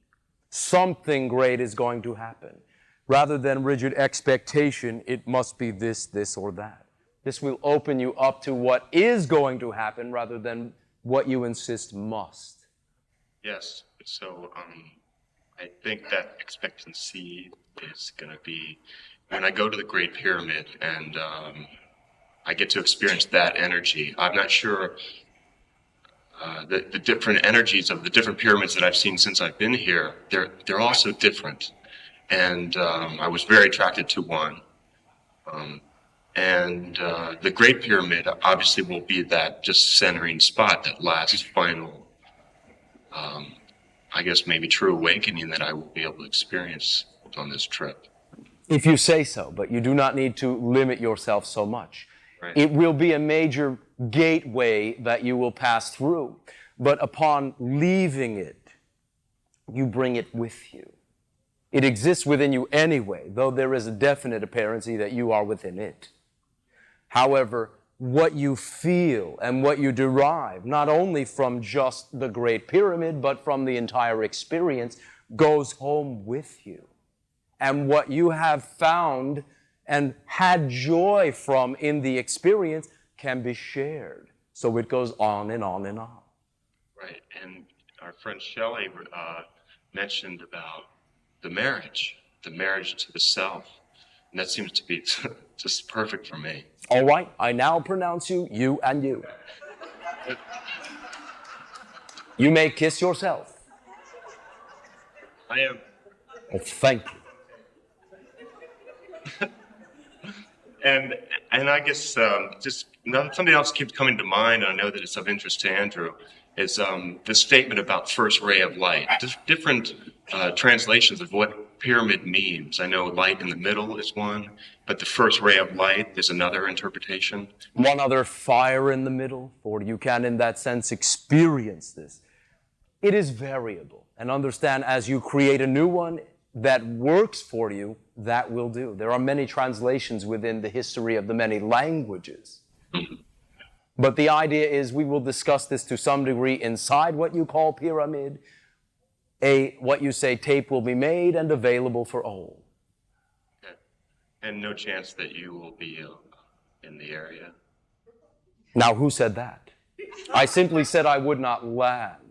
[SPEAKER 1] Something great is going to happen. Rather than rigid expectation, it must be this, this, or that. This will open you up to what is going to happen rather than what you insist must.
[SPEAKER 4] Yes, so I think that expectancy is going to be when I go to the Great Pyramid and I get to experience that energy. I'm not sure the different energies of the different pyramids that I've seen since I've been here. They're all so different, and I was very attracted to one. The Great Pyramid obviously will be that just centering spot, that last final, I guess maybe true awakening that I will be able to experience on this trip.
[SPEAKER 1] If you say so, but you do not need to limit yourself so much.
[SPEAKER 4] Right.
[SPEAKER 1] It will be a major gateway that you will pass through, but upon leaving it, you bring it with you. It exists within you anyway, though there is a definite apparency that you are within it. However, what you feel and what you derive, not only from just the Great Pyramid, but from the entire experience, goes home with you. And what you have found and had joy from in the experience can be shared. So it goes on and on and on.
[SPEAKER 4] Right, and our friend Shelley mentioned about the marriage to the self. And that seems to be just perfect for me.
[SPEAKER 1] All right, I now pronounce you and you. You may kiss yourself.
[SPEAKER 4] I am.
[SPEAKER 1] Oh, thank you.
[SPEAKER 4] And I guess just something else keeps coming to mind, and I know that it's of interest to Andrew, is the statement about first ray of light. Just different translations of what pyramid means. I know light in the middle is one, but the first ray of light is another interpretation.
[SPEAKER 1] One other fire in the middle, for you can in that sense experience this. It is variable, and understand as you create a new one that works for you, that will do. There are many translations within the history of the many languages. But the idea is we will discuss this to some degree inside what you call pyramid. What you say tape will be made and available for all.
[SPEAKER 4] Okay. And no chance that you will be in the area?
[SPEAKER 1] Now, who said that? I simply said I would not land.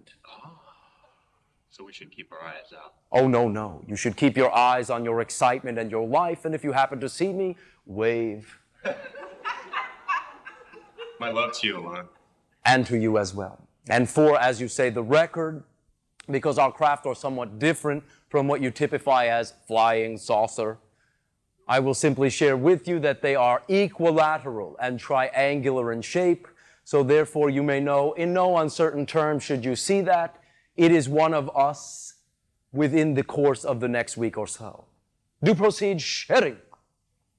[SPEAKER 4] So we should keep our eyes out.
[SPEAKER 1] Oh, no. You should keep your eyes on your excitement and your life, and if you happen to see me, wave.
[SPEAKER 4] My love to you, Elan.
[SPEAKER 1] And to you as well. And for, as you say, the record, because our craft are somewhat different from what you typify as flying saucer, I will simply share with you that they are equilateral and triangular in shape, so therefore you may know, in no uncertain terms should you see that, it is one of us within the course of the next week or so. Do proceed sharing.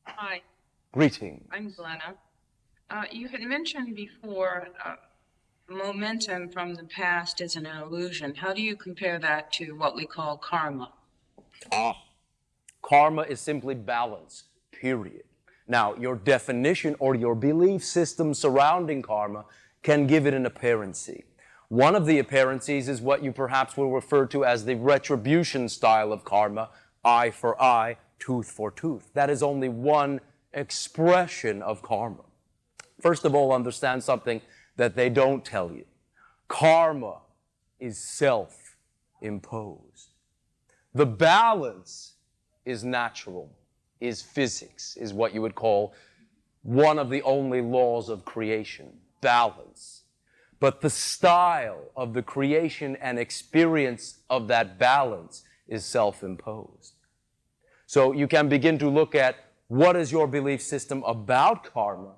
[SPEAKER 5] Hi,
[SPEAKER 1] Greetings.
[SPEAKER 5] I'm Glenna. You had mentioned before momentum from the past is an illusion. How do you compare that to what we call karma?
[SPEAKER 1] Karma is simply balance, period. Now, your definition or your belief system surrounding karma can give it an apparency. One of the apparencies is what you perhaps will refer to as the retribution style of karma, eye for eye, tooth for tooth. That is only one expression of karma. First of all, understand something that they don't tell you. Karma is self-imposed. The balance is natural, is physics, is what you would call one of the only laws of creation, balance. But the style of the creation and experience of that balance is self-imposed. So you can begin to look at what is your belief system about karma,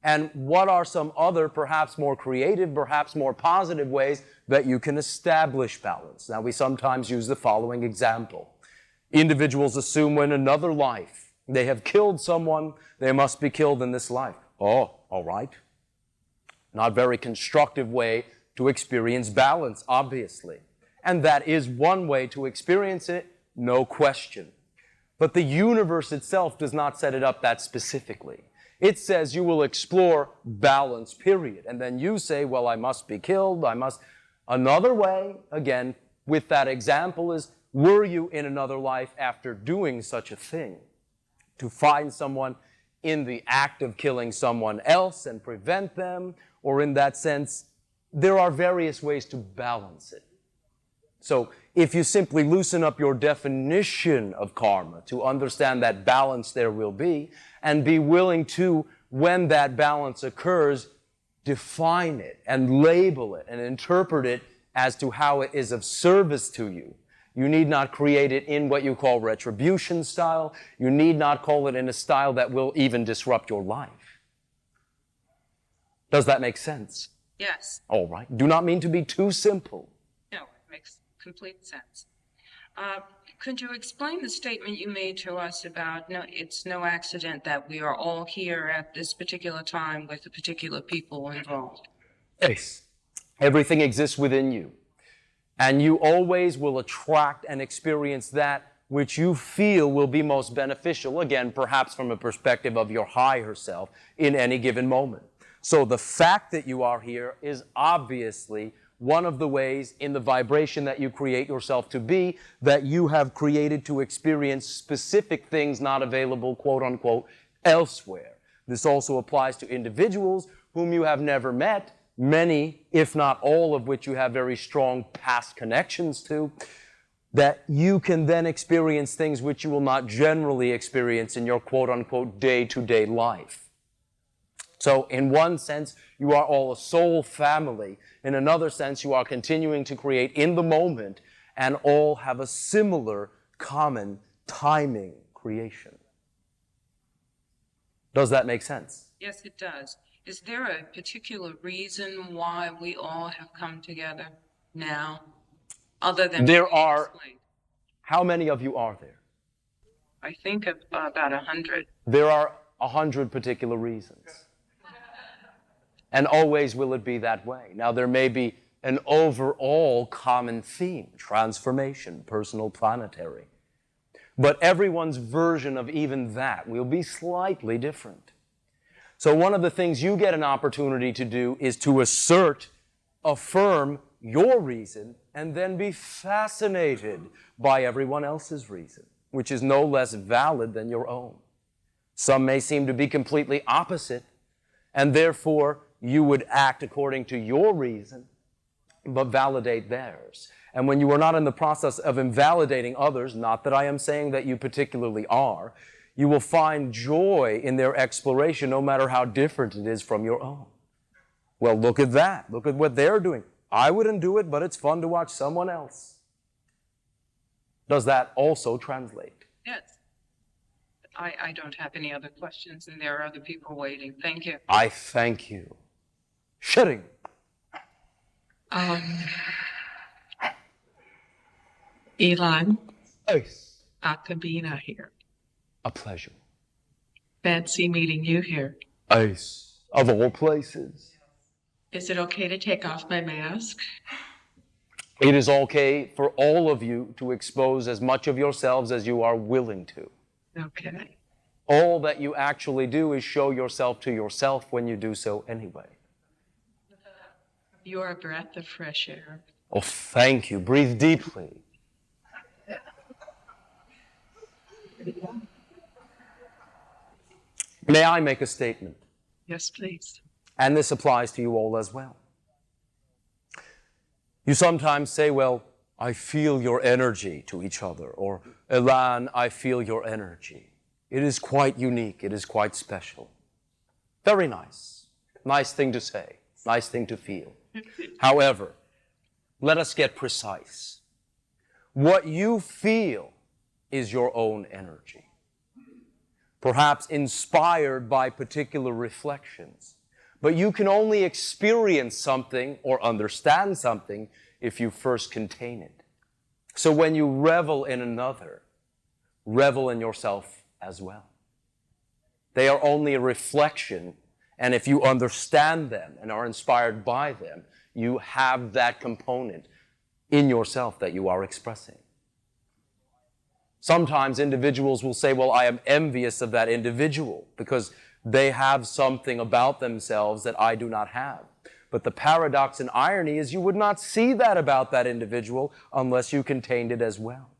[SPEAKER 1] And what are some other, perhaps more creative, perhaps more positive ways that you can establish balance? Now, we sometimes use the following example. Individuals assume in another life they have killed someone, they must be killed in this life. Oh, all right. Not very constructive way to experience balance, obviously. And that is one way to experience it, no question. But the universe itself does not set it up that specifically. It says you will explore balance, period. And then you say, well, I must be killed, I must. Another way, again, with that example is, were you in another life after doing such a thing? To find someone in the act of killing someone else and prevent them, or in that sense, there are various ways to balance it. So if you simply loosen up your definition of karma to understand that balance there will be, and be willing to, when that balance occurs, define it and label it and interpret it as to how it is of service to you. You need not create it in what you call retribution style. You need not call it in a style that will even disrupt your life. Does that make sense?
[SPEAKER 5] Yes.
[SPEAKER 1] All right. Do not mean to be too simple.
[SPEAKER 5] No, it makes complete sense. Could you explain the statement you made to us about it's no accident that we are all here at this particular time with the particular people involved?
[SPEAKER 1] Yes. Everything exists within you. And you always will attract and experience that which you feel will be most beneficial, again, perhaps from a perspective of your higher self in any given moment. So the fact that you are here is obviously one of the ways in the vibration that you create yourself to be, that you have created to experience specific things not available, quote unquote, elsewhere. This also applies to individuals whom you have never met, many, if not all of which you have very strong past connections to, that you can then experience things which you will not generally experience in your quote unquote day-to-day life. So in one sense, you are all a soul family. In another sense, you are continuing to create in the moment and all have a similar common timing creation. Does that make sense?
[SPEAKER 5] Yes, it does. Is there a particular reason why we all have come together now, other than
[SPEAKER 1] There are.
[SPEAKER 5] explained?
[SPEAKER 1] How many of you are there?
[SPEAKER 5] I think of about 100.
[SPEAKER 1] There are 100 particular reasons. And always will it be that way. Now, there may be an overall common theme, transformation, personal, planetary. But everyone's version of even that will be slightly different. So one of the things you get an opportunity to do is to affirm your reason, and then be fascinated by everyone else's reason, which is no less valid than your own. Some may seem to be completely opposite, and therefore you would act according to your reason, but validate theirs. And when you are not in the process of invalidating others, not that I am saying that you particularly are, you will find joy in their exploration no matter how different it is from your own. Well, look at that. Look at what they're doing. I wouldn't do it, but it's fun to watch someone else. Does that also translate?
[SPEAKER 5] Yes. I don't have any other questions, and there are other people waiting. Thank you.
[SPEAKER 1] I thank you. Shitting.
[SPEAKER 3] Elan,
[SPEAKER 1] Ace.
[SPEAKER 3] Akabina here.
[SPEAKER 1] A pleasure.
[SPEAKER 3] Fancy meeting you here.
[SPEAKER 1] Ace. Of all places.
[SPEAKER 3] Is it okay to take off my mask?
[SPEAKER 1] It is okay for all of you to expose as much of yourselves as you are willing to.
[SPEAKER 3] Okay.
[SPEAKER 1] All that you actually do is show yourself to yourself when you do so anyway.
[SPEAKER 3] You're a breath of fresh air.
[SPEAKER 1] Oh, thank you. Breathe deeply. May I make a statement?
[SPEAKER 3] Yes, please.
[SPEAKER 1] And this applies to you all as well. You sometimes say, well, I feel your energy to each other, or Elan, I feel your energy. It is quite unique. It is quite special. Very nice. Nice thing to say. Nice thing to feel. However, let us get precise. What you feel is your own energy. Perhaps inspired by particular reflections. But you can only experience something or understand something if you first contain it. So when you revel in another, revel in yourself as well. They are only a reflection, and if you understand them and are inspired by them, you have that component in yourself that you are expressing. Sometimes individuals will say, well, I am envious of that individual because they have something about themselves that I do not have. But the paradox and irony is you would not see that about that individual unless you contained it as well.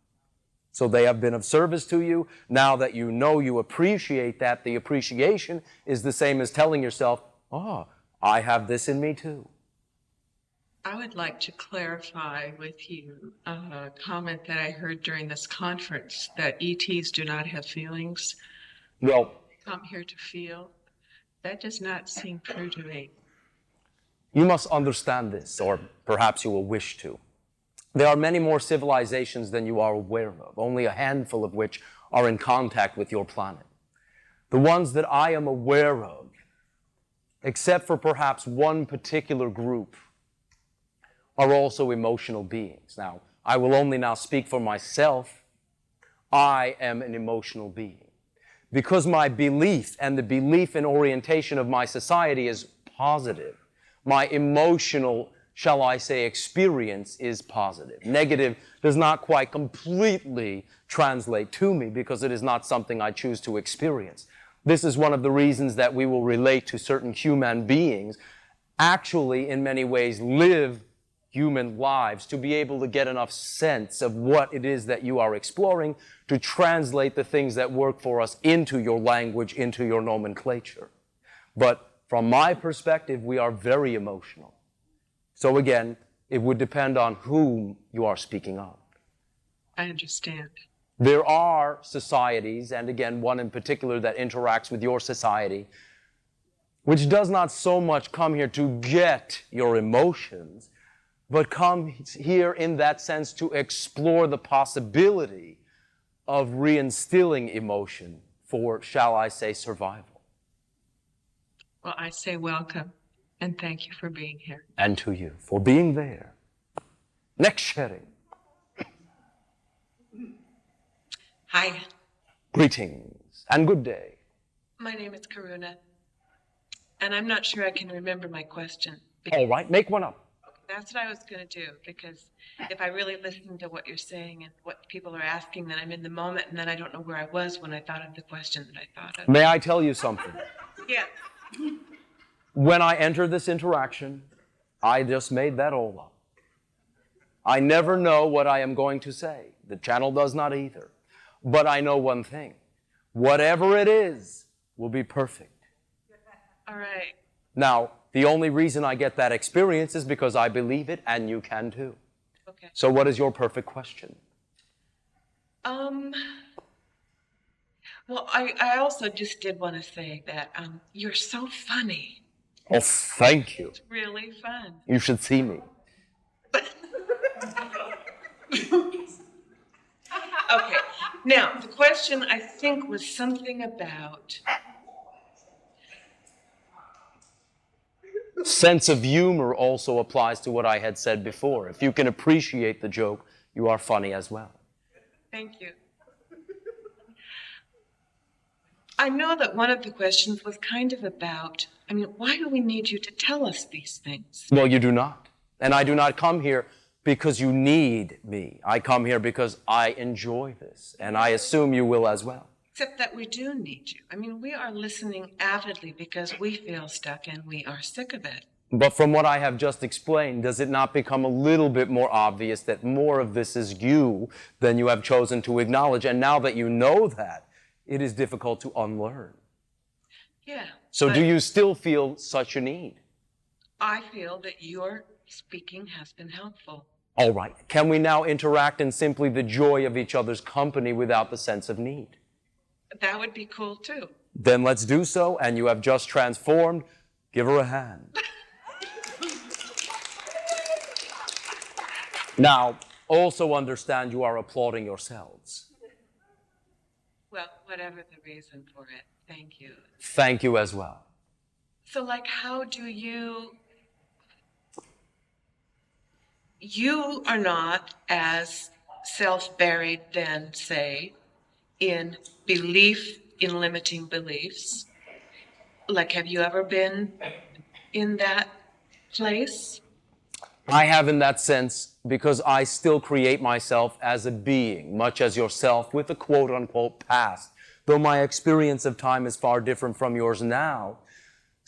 [SPEAKER 1] So they have been of service to you. Now that you know you appreciate that, the appreciation is the same as telling yourself, oh, I have this in me too.
[SPEAKER 6] I would like to clarify with you a comment that I heard during this conference, that ETs do not have feelings.
[SPEAKER 1] Well,
[SPEAKER 6] They come here to feel. That does not seem true to me.
[SPEAKER 1] you must understand this, or perhaps you will wish to. There are many more civilizations than you are aware of, only a handful of which are in contact with your planet. The ones that I am aware of, except for perhaps one particular group, are also emotional beings. Now, I will only now speak for myself. I am an emotional being. Because my belief and the belief and orientation of my society is positive, my emotional, shall I say, experience is positive. Negative does not quite completely translate to me because it is not something I choose to experience. This is one of the reasons that we will relate to certain human beings, actually in many ways live human lives, to be able to get enough sense of what it is that you are exploring to translate the things that work for us into your language, into your nomenclature. But from my perspective, we are very emotional. So again, it would depend on whom you are speaking of.
[SPEAKER 6] I understand.
[SPEAKER 1] There are societies, and again, one in particular that interacts with your society, which does not so much come here to get your emotions, but come here in that sense to explore the possibility of reinstilling emotion for, shall I say, survival.
[SPEAKER 6] Well, I say welcome, and thank you for being here.
[SPEAKER 1] And to you for being there. Next sharing.
[SPEAKER 6] Hi,
[SPEAKER 1] Greetings and good day.
[SPEAKER 6] my name is Karuna, and I'm not sure I can remember my question.
[SPEAKER 1] All right, make one up.
[SPEAKER 6] That's what I was going to do, because if I really listen to what you're saying and what people are asking, then I'm in the moment, and then I don't know where I was when I thought of the question that I thought of.
[SPEAKER 1] May I tell you something?
[SPEAKER 6] Yeah.
[SPEAKER 1] When I entered this interaction, I just made that all up. I never know what I am going to say. The channel does not either. But I know one thing. Whatever it is will be perfect.
[SPEAKER 6] All right.
[SPEAKER 1] Now, the only reason I get that experience is because I believe it, and you can too.
[SPEAKER 6] Okay.
[SPEAKER 1] So what is your perfect question?
[SPEAKER 6] Well, I also just did want to say that you're so funny.
[SPEAKER 1] Oh, thank you.
[SPEAKER 6] It's really fun.
[SPEAKER 1] You should see me.
[SPEAKER 6] Okay. Now, the question I think was something about...
[SPEAKER 1] Sense of humor also applies to what I had said before. If you can appreciate the joke, you are funny as well.
[SPEAKER 6] Thank you. I know that one of the questions was kind of about, why do we need you to tell us these things?
[SPEAKER 1] Well, you do not. And I do not come here because you need me. I come here because I enjoy this, and I assume you will as well.
[SPEAKER 6] Except that we do need you. We are listening avidly because we feel stuck and we are sick of it.
[SPEAKER 1] But from what I have just explained, does it not become a little bit more obvious that more of this is you than you have chosen to acknowledge? And now that you know that, it is difficult to unlearn.
[SPEAKER 6] Yeah.
[SPEAKER 1] So do you still feel such a need?
[SPEAKER 6] I feel that your speaking has been helpful.
[SPEAKER 1] All right. Can we now interact in simply the joy of each other's company without the sense of need?
[SPEAKER 6] That would be cool too.
[SPEAKER 1] Then let's do so, and you have just transformed. Give her a hand. Now, also understand you are applauding yourselves.
[SPEAKER 6] Well, whatever the reason for it, thank you.
[SPEAKER 1] Thank you as well.
[SPEAKER 6] So, like, how do you are not as self-buried then, say, in belief, in limiting beliefs? Like, have you ever been in that place?
[SPEAKER 1] I have in that sense because I still create myself as a being, much as yourself, with a quote-unquote past. Though my experience of time is far different from yours now,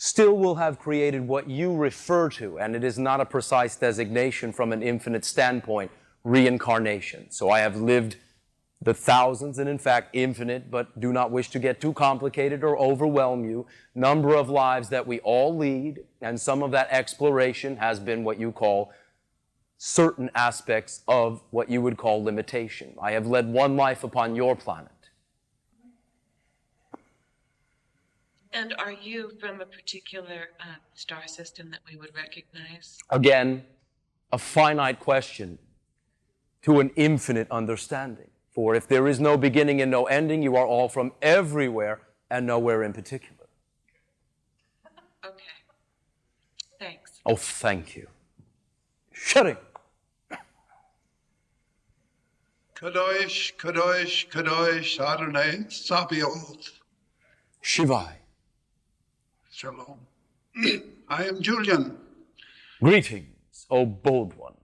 [SPEAKER 1] still will have created what you refer to, and it is not a precise designation from an infinite standpoint, reincarnation. So I have lived the thousands, and in fact infinite, but do not wish to get too complicated or overwhelm you, number of lives that we all lead, and some of that exploration has been what you call certain aspects of what you would call limitation. I have led one life upon your planet.
[SPEAKER 6] And are you from a particular star system that we would recognize?
[SPEAKER 1] Again, a finite question to an infinite understanding. For if there is no beginning and no ending, you are all from everywhere and nowhere in particular.
[SPEAKER 6] Okay. Thanks.
[SPEAKER 1] Oh, thank you. Shutting.
[SPEAKER 7] Kadosh, Kadosh, Kadosh, Adonai, Sabaoth.
[SPEAKER 1] Shivai.
[SPEAKER 7] Shalom. I am Julian.
[SPEAKER 1] Greetings, O bold one.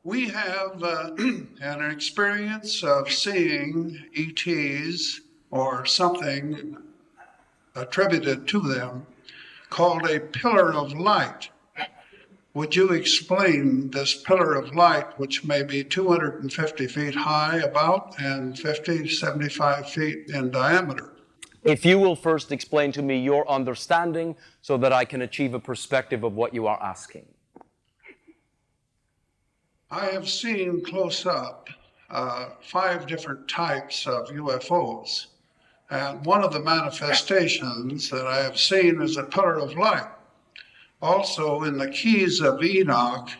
[SPEAKER 7] We have an experience of seeing ETs or something attributed to them called a pillar of light. Would you explain this pillar of light, which may be 250 feet high about and 50, 75 feet in diameter?
[SPEAKER 1] If you will first explain to me your understanding so that I can achieve a perspective of what you are asking.
[SPEAKER 7] I have seen close up 5 different types of UFOs. And one of the manifestations that I have seen is a pillar of light. Also, in the Keys of Enoch,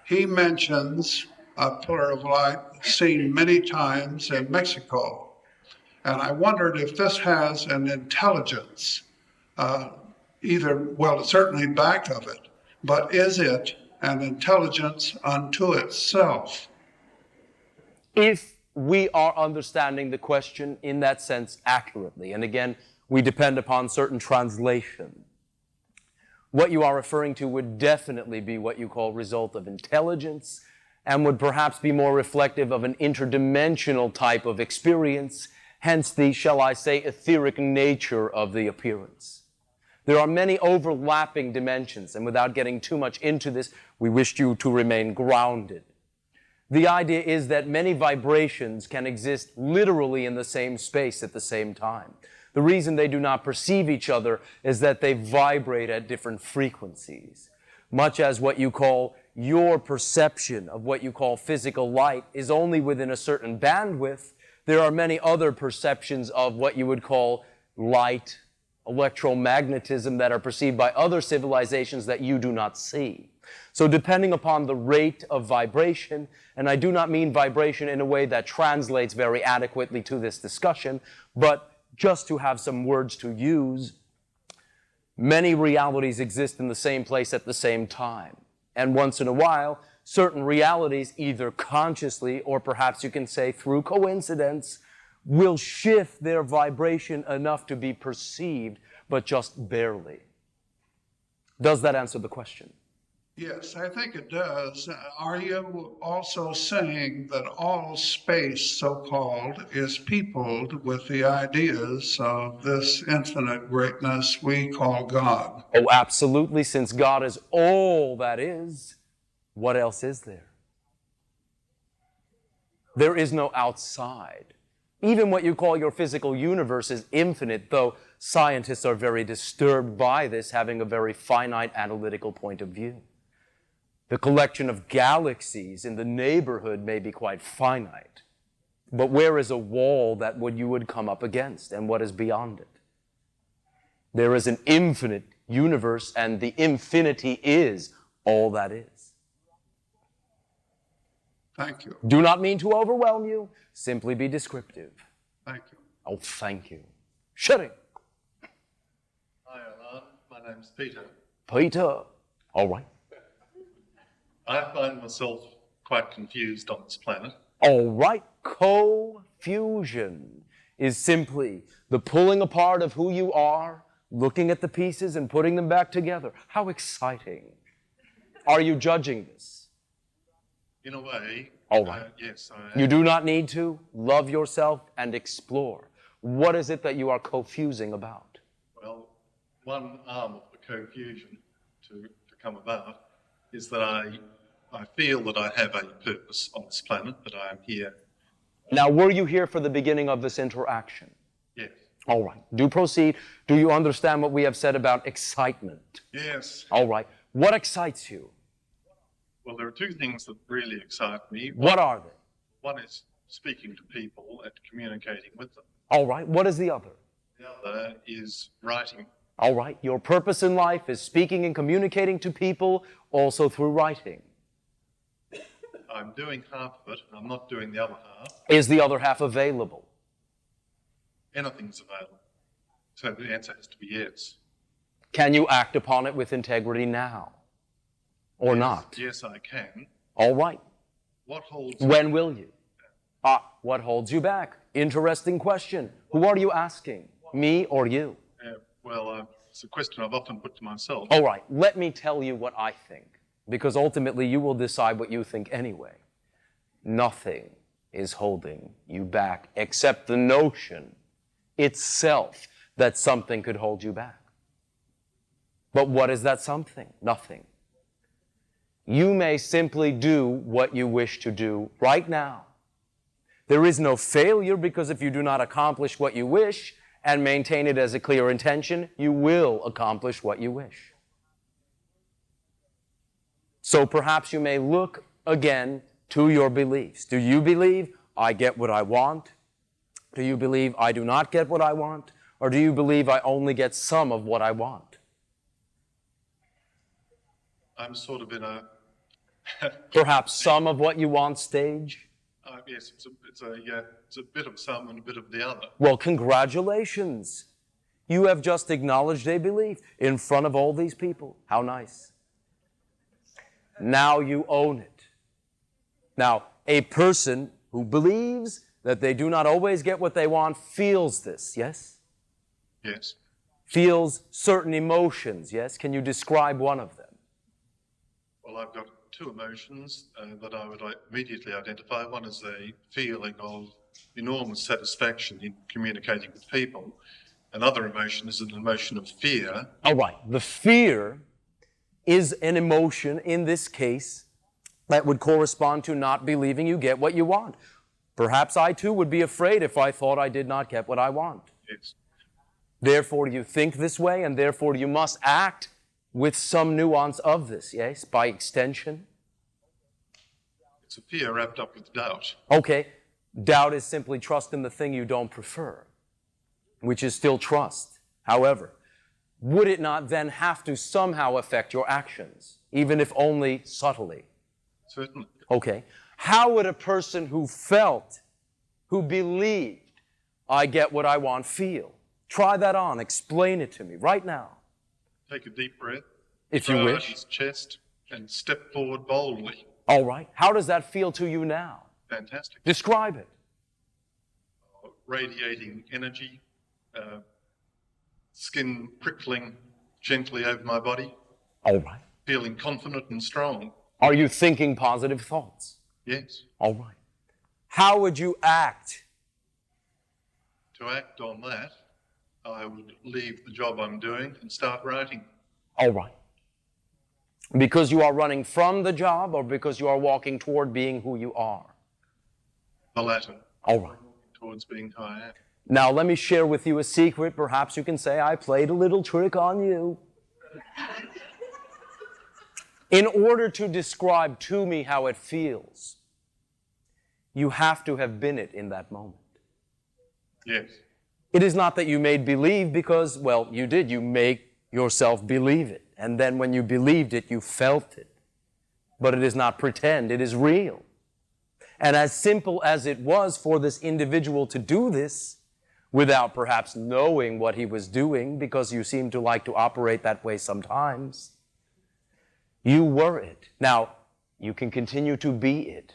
[SPEAKER 7] he mentions a pillar of light seen many times in Mexico. And I wondered if this has an intelligence, it's certainly back of it, but is it an intelligence unto itself?
[SPEAKER 1] If we are understanding the question in that sense accurately, and again, we depend upon certain translation, what you are referring to would definitely be what you call result of intelligence and would perhaps be more reflective of an interdimensional type of experience, hence the, shall I say, etheric nature of the appearance. There are many overlapping dimensions, and without getting too much into this, we wish you to remain grounded. The idea is that many vibrations can exist literally in the same space at the same time. The reason they do not perceive each other is that they vibrate at different frequencies. Much as what you call your perception of what you call physical light is only within a certain bandwidth, there are many other perceptions of what you would call light, electromagnetism that are perceived by other civilizations that you do not see. So depending upon the rate of vibration, and I do not mean vibration in a way that translates very adequately to this discussion, but just to have some words to use, many realities exist in the same place at the same time. And once in a while, certain realities, either consciously or perhaps you can say through coincidence, will shift their vibration enough to be perceived, but just barely. Does that answer the question?
[SPEAKER 7] Yes, I think it does. Are you also saying that all space, so-called, is peopled with the ideas of this infinite greatness we call God?
[SPEAKER 1] Oh, absolutely. Since God is all that is, what else is there? There is no outside. Even what you call your physical universe is infinite, though scientists are very disturbed by this, having a very finite analytical point of view. The collection of galaxies in the neighborhood may be quite finite, but where is a wall that you would come up against, and what is beyond it? There is an infinite universe, and the infinity is all that is.
[SPEAKER 7] Thank you.
[SPEAKER 1] Do not mean to overwhelm you, simply be descriptive.
[SPEAKER 7] Thank you.
[SPEAKER 1] Oh, thank you. Shutting.
[SPEAKER 8] My name's Peter.
[SPEAKER 1] Peter. All right.
[SPEAKER 8] I find myself quite confused on this planet.
[SPEAKER 1] All right. Co-fusion is simply the pulling apart of who you are, looking at the pieces and putting them back together. How exciting. Are you judging this?
[SPEAKER 8] In a way,
[SPEAKER 1] All right.
[SPEAKER 8] yes, I am.
[SPEAKER 1] You do not need to. Love yourself and explore. What is it that you are co-fusing about?
[SPEAKER 8] Well, one arm of the co-fusion to come about is that I feel that I have a purpose on this planet, that I am here.
[SPEAKER 1] Now, were you here for the beginning of this interaction?
[SPEAKER 8] Yes.
[SPEAKER 1] All right. Do proceed. Do you understand what we have said about excitement?
[SPEAKER 8] Yes.
[SPEAKER 1] All right. What excites you?
[SPEAKER 8] Well, there are two things that really excite me.
[SPEAKER 1] What are they?
[SPEAKER 8] One is speaking to people and communicating with them.
[SPEAKER 1] All right. What is the other?
[SPEAKER 8] The other is writing.
[SPEAKER 1] All right. Your purpose in life is speaking and communicating to people, also through writing.
[SPEAKER 8] I'm doing half of it. I'm not doing the other half.
[SPEAKER 1] Is the other half available?
[SPEAKER 8] Anything's available. So the answer has to be yes.
[SPEAKER 1] Can you act upon it with integrity now? Or not?
[SPEAKER 8] Yes, I can.
[SPEAKER 1] All right.
[SPEAKER 8] What holds...
[SPEAKER 1] When will you? What holds you back? Interesting question. Who are you asking? Me or you?
[SPEAKER 8] It's a question I've often put to myself.
[SPEAKER 1] All right. Let me tell you what I think, because ultimately you will decide what you think anyway. Nothing is holding you back except the notion itself that something could hold you back. But what is that something? Nothing. You may simply do what you wish to do right now. There is no failure, because if you do not accomplish what you wish and maintain it as a clear intention, you will accomplish what you wish. So perhaps you may look again to your beliefs. Do you believe I get what I want? Do you believe I do not get what I want? Or do you believe I only get some of what I want?
[SPEAKER 8] I'm sort of in a...
[SPEAKER 1] Perhaps some of what you want stage?
[SPEAKER 8] Yes, it's a bit of some and a bit of the other.
[SPEAKER 1] Well, congratulations. You have just acknowledged a belief in front of all these people. How nice. Now you own it. Now, a person who believes that they do not always get what they want feels this, yes?
[SPEAKER 8] Yes.
[SPEAKER 1] Feels certain emotions, yes? Can you describe one of them?
[SPEAKER 8] Well, I've got two emotions that I would immediately identify. One is a feeling of enormous satisfaction in communicating with people. Another emotion is an emotion of fear.
[SPEAKER 1] All right. The fear is an emotion, in this case, that would correspond to not believing you get what you want. Perhaps I, too, would be afraid if I thought I did not get what I want.
[SPEAKER 8] Yes.
[SPEAKER 1] Therefore, you think this way, and therefore you must act with some nuance of this, yes, by extension.
[SPEAKER 8] It's a fear wrapped up with doubt.
[SPEAKER 1] Okay, doubt is simply trust in the thing you don't prefer, which is still trust. However, would it not then have to somehow affect your actions, even if only subtly?
[SPEAKER 8] Certainly.
[SPEAKER 1] Okay, how would a person who felt, who believed, I get what I want, feel? Try that on, explain it to me right now.
[SPEAKER 8] Take a deep breath.
[SPEAKER 1] If you
[SPEAKER 8] throw out
[SPEAKER 1] wish.
[SPEAKER 8] his chest and step forward boldly.
[SPEAKER 1] All right. How does that feel to you now?
[SPEAKER 8] Fantastic.
[SPEAKER 1] Describe it.
[SPEAKER 8] Radiating energy, skin prickling gently over my body.
[SPEAKER 1] All right.
[SPEAKER 8] Feeling confident and strong.
[SPEAKER 1] Are you thinking positive thoughts?
[SPEAKER 8] Yes.
[SPEAKER 1] All right. How would you act?
[SPEAKER 8] To act on that, I would leave the job I'm doing and start writing.
[SPEAKER 1] All right. Because you are running from the job, or because you are walking toward being who you are?
[SPEAKER 8] The latter.
[SPEAKER 1] All right.
[SPEAKER 8] Towards being who I am.
[SPEAKER 1] Now, let me share with you a secret. Perhaps you can say, I played a little trick on you. In order to describe to me how it feels, you have to have been it in that moment.
[SPEAKER 8] Yes.
[SPEAKER 1] It is not that you made believe because, well, you did. You make yourself believe it. And then when you believed it, you felt it. But it is not pretend. It is real. And as simple as it was for this individual to do this, without perhaps knowing what he was doing, because you seem to like to operate that way sometimes. You were it. Now, you can continue to be it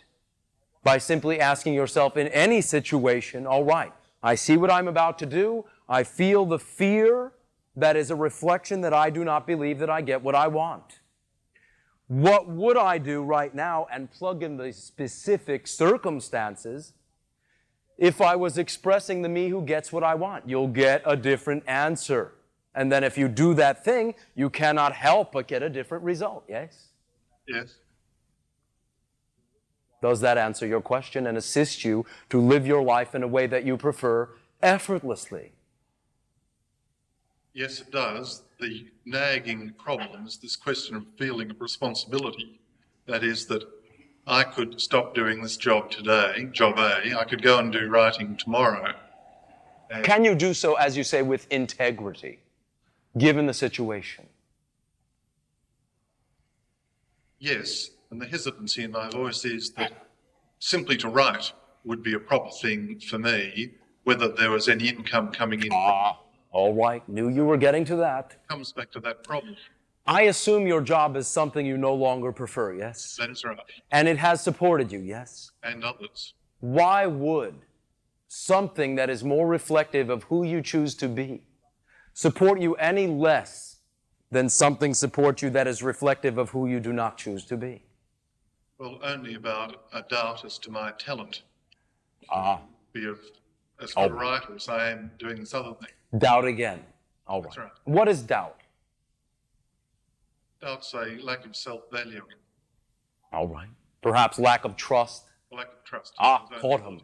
[SPEAKER 1] by simply asking yourself in any situation, all right, I see what I'm about to do. I feel the fear that is a reflection that I do not believe that I get what I want. What would I do right now, and plug in the specific circumstances, if I was expressing the me who gets what I want? You'll get a different answer. And then if you do that thing, you cannot help but get a different result, yes?
[SPEAKER 8] Yes.
[SPEAKER 1] Does that answer your question and assist you to live your life in a way that you prefer effortlessly?
[SPEAKER 8] Yes, it does. The nagging problem is this question of feeling of responsibility. That is that I could stop doing this job today, job A. I could go and do writing tomorrow.
[SPEAKER 1] Can you do so, as you say, with integrity, given the situation?
[SPEAKER 8] Yes, and the hesitancy in my voice is that simply to write would be a proper thing for me, whether there was any income coming in.
[SPEAKER 1] All right, knew you were getting to that.
[SPEAKER 8] It comes back to that problem.
[SPEAKER 1] I assume your job is something you no longer prefer, yes?
[SPEAKER 8] That is right.
[SPEAKER 1] And it has supported you, yes?
[SPEAKER 8] And others.
[SPEAKER 1] Why would something that is more reflective of who you choose to be support you any less than something support you that is reflective of who you do not choose to be?
[SPEAKER 8] Well, only about a doubt as to my talent. Be of as good a writer as I am doing this other thing.
[SPEAKER 1] Doubt again. All right.
[SPEAKER 8] That's right.
[SPEAKER 1] What is doubt?
[SPEAKER 8] Doubt's a lack of self-value.
[SPEAKER 1] All right. Perhaps lack of trust.
[SPEAKER 8] Lack of trust.
[SPEAKER 1] Caught him.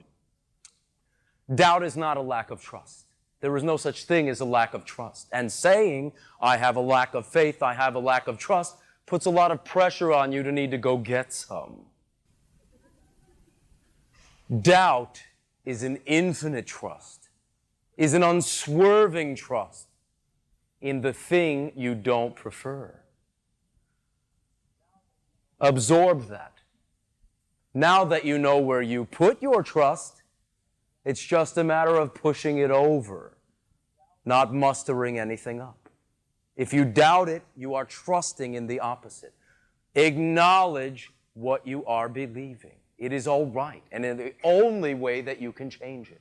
[SPEAKER 1] Doubt is not a lack of trust. There is no such thing as a lack of trust. And saying, I have a lack of faith, I have a lack of trust, puts a lot of pressure on you to need to go get some. Doubt is an infinite trust, is an unswerving trust in the thing you don't prefer. Absorb that. Now that you know where you put your trust, it's just a matter of pushing it over, not mustering anything up. If you doubt it, you are trusting in the opposite. Acknowledge what you are believing. It is all right, and in the only way that you can change it.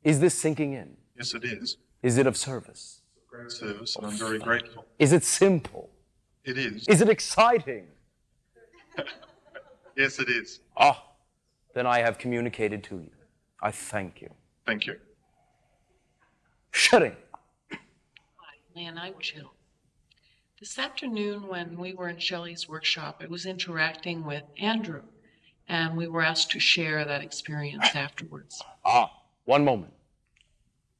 [SPEAKER 1] Is this sinking in?
[SPEAKER 8] Yes, it is.
[SPEAKER 1] Is it of service?
[SPEAKER 8] Great service, and I'm very grateful.
[SPEAKER 1] Is it simple?
[SPEAKER 8] It is.
[SPEAKER 1] Is it exciting?
[SPEAKER 8] Yes, it is.
[SPEAKER 1] Then I have communicated to you. I thank you.
[SPEAKER 8] Thank you.
[SPEAKER 1] Shutting.
[SPEAKER 6] Hi, Lan, I'm Jill. This afternoon when we were in Shelley's workshop, I was interacting with Andrew, and we were asked to share that experience afterwards.
[SPEAKER 1] One moment.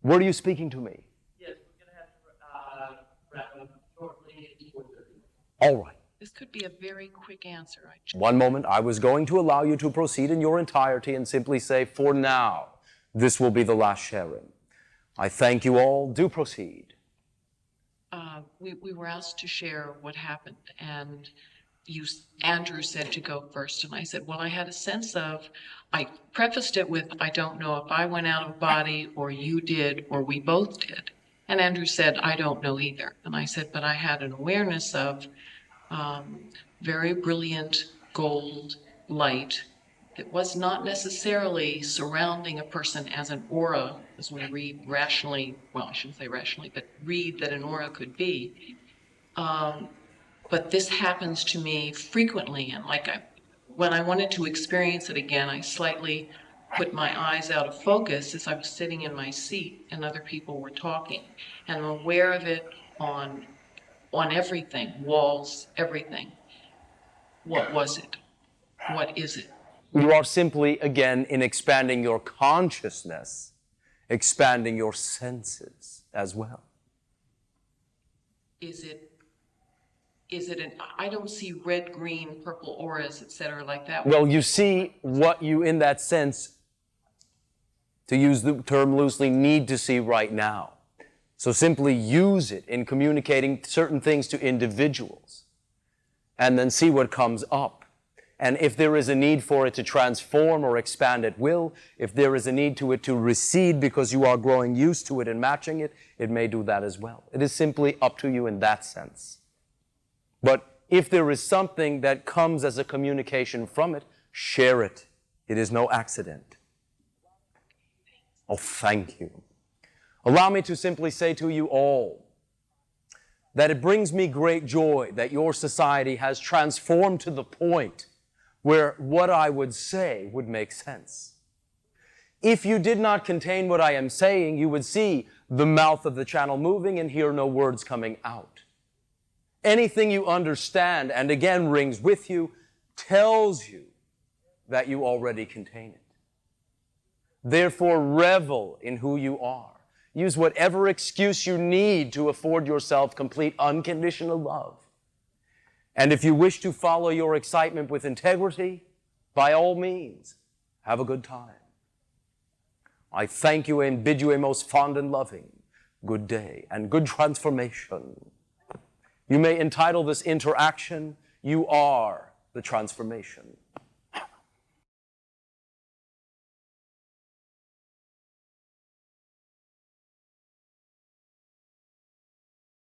[SPEAKER 1] Were you speaking to me?
[SPEAKER 9] Yes, we're going to have to wrap up shortly at 4:30.
[SPEAKER 1] All right.
[SPEAKER 6] This could be a very quick answer.
[SPEAKER 1] One moment. I was going to allow you to proceed in your entirety and simply say, for now, this will be the last sharing. I thank you all. Do proceed.
[SPEAKER 6] We were asked to share what happened, and Andrew said to go first, and I said, well, I had a sense of, I prefaced it with, I don't know if I went out of body or you did or we both did. And Andrew said, I don't know either. And I said, but I had an awareness of very brilliant gold light that was not necessarily surrounding a person as an aura, as we read rationally, well, I shouldn't say rationally, but read that an aura could be. But this happens to me frequently, and when I wanted to experience it again, I slightly put my eyes out of focus as I was sitting in my seat and other people were talking. And I'm aware of it on everything, walls, everything. What was it? What is it?
[SPEAKER 1] You are simply, again, in expanding your consciousness, expanding your senses as well.
[SPEAKER 6] Is it I don't see red, green, purple auras, etc. like that.
[SPEAKER 1] Well, you see what you, in that sense, to use the term loosely, need to see right now. So simply use it in communicating certain things to individuals and then see what comes up. And if there is a need for it to transform or expand, it will. If there is a need to it to recede because you are growing used to it and matching it, it may do that as well. It is simply up to you in that sense. But if there is something that comes as a communication from it, share it. It is no accident. Oh, thank you. Allow me to simply say to you all that it brings me great joy that your society has transformed to the point where what I would say would make sense. If you did not contain what I am saying, you would see the mouth of the channel moving and hear no words coming out. Anything you understand and again rings with you tells you that you already contain it. Therefore, revel in who you are. Use whatever excuse you need to afford yourself complete unconditional love. And if you wish to follow your excitement with integrity, by all means, have a good time. I thank you and bid you a most fond and loving good day and good transformation. You may entitle this interaction, "You are the transformation."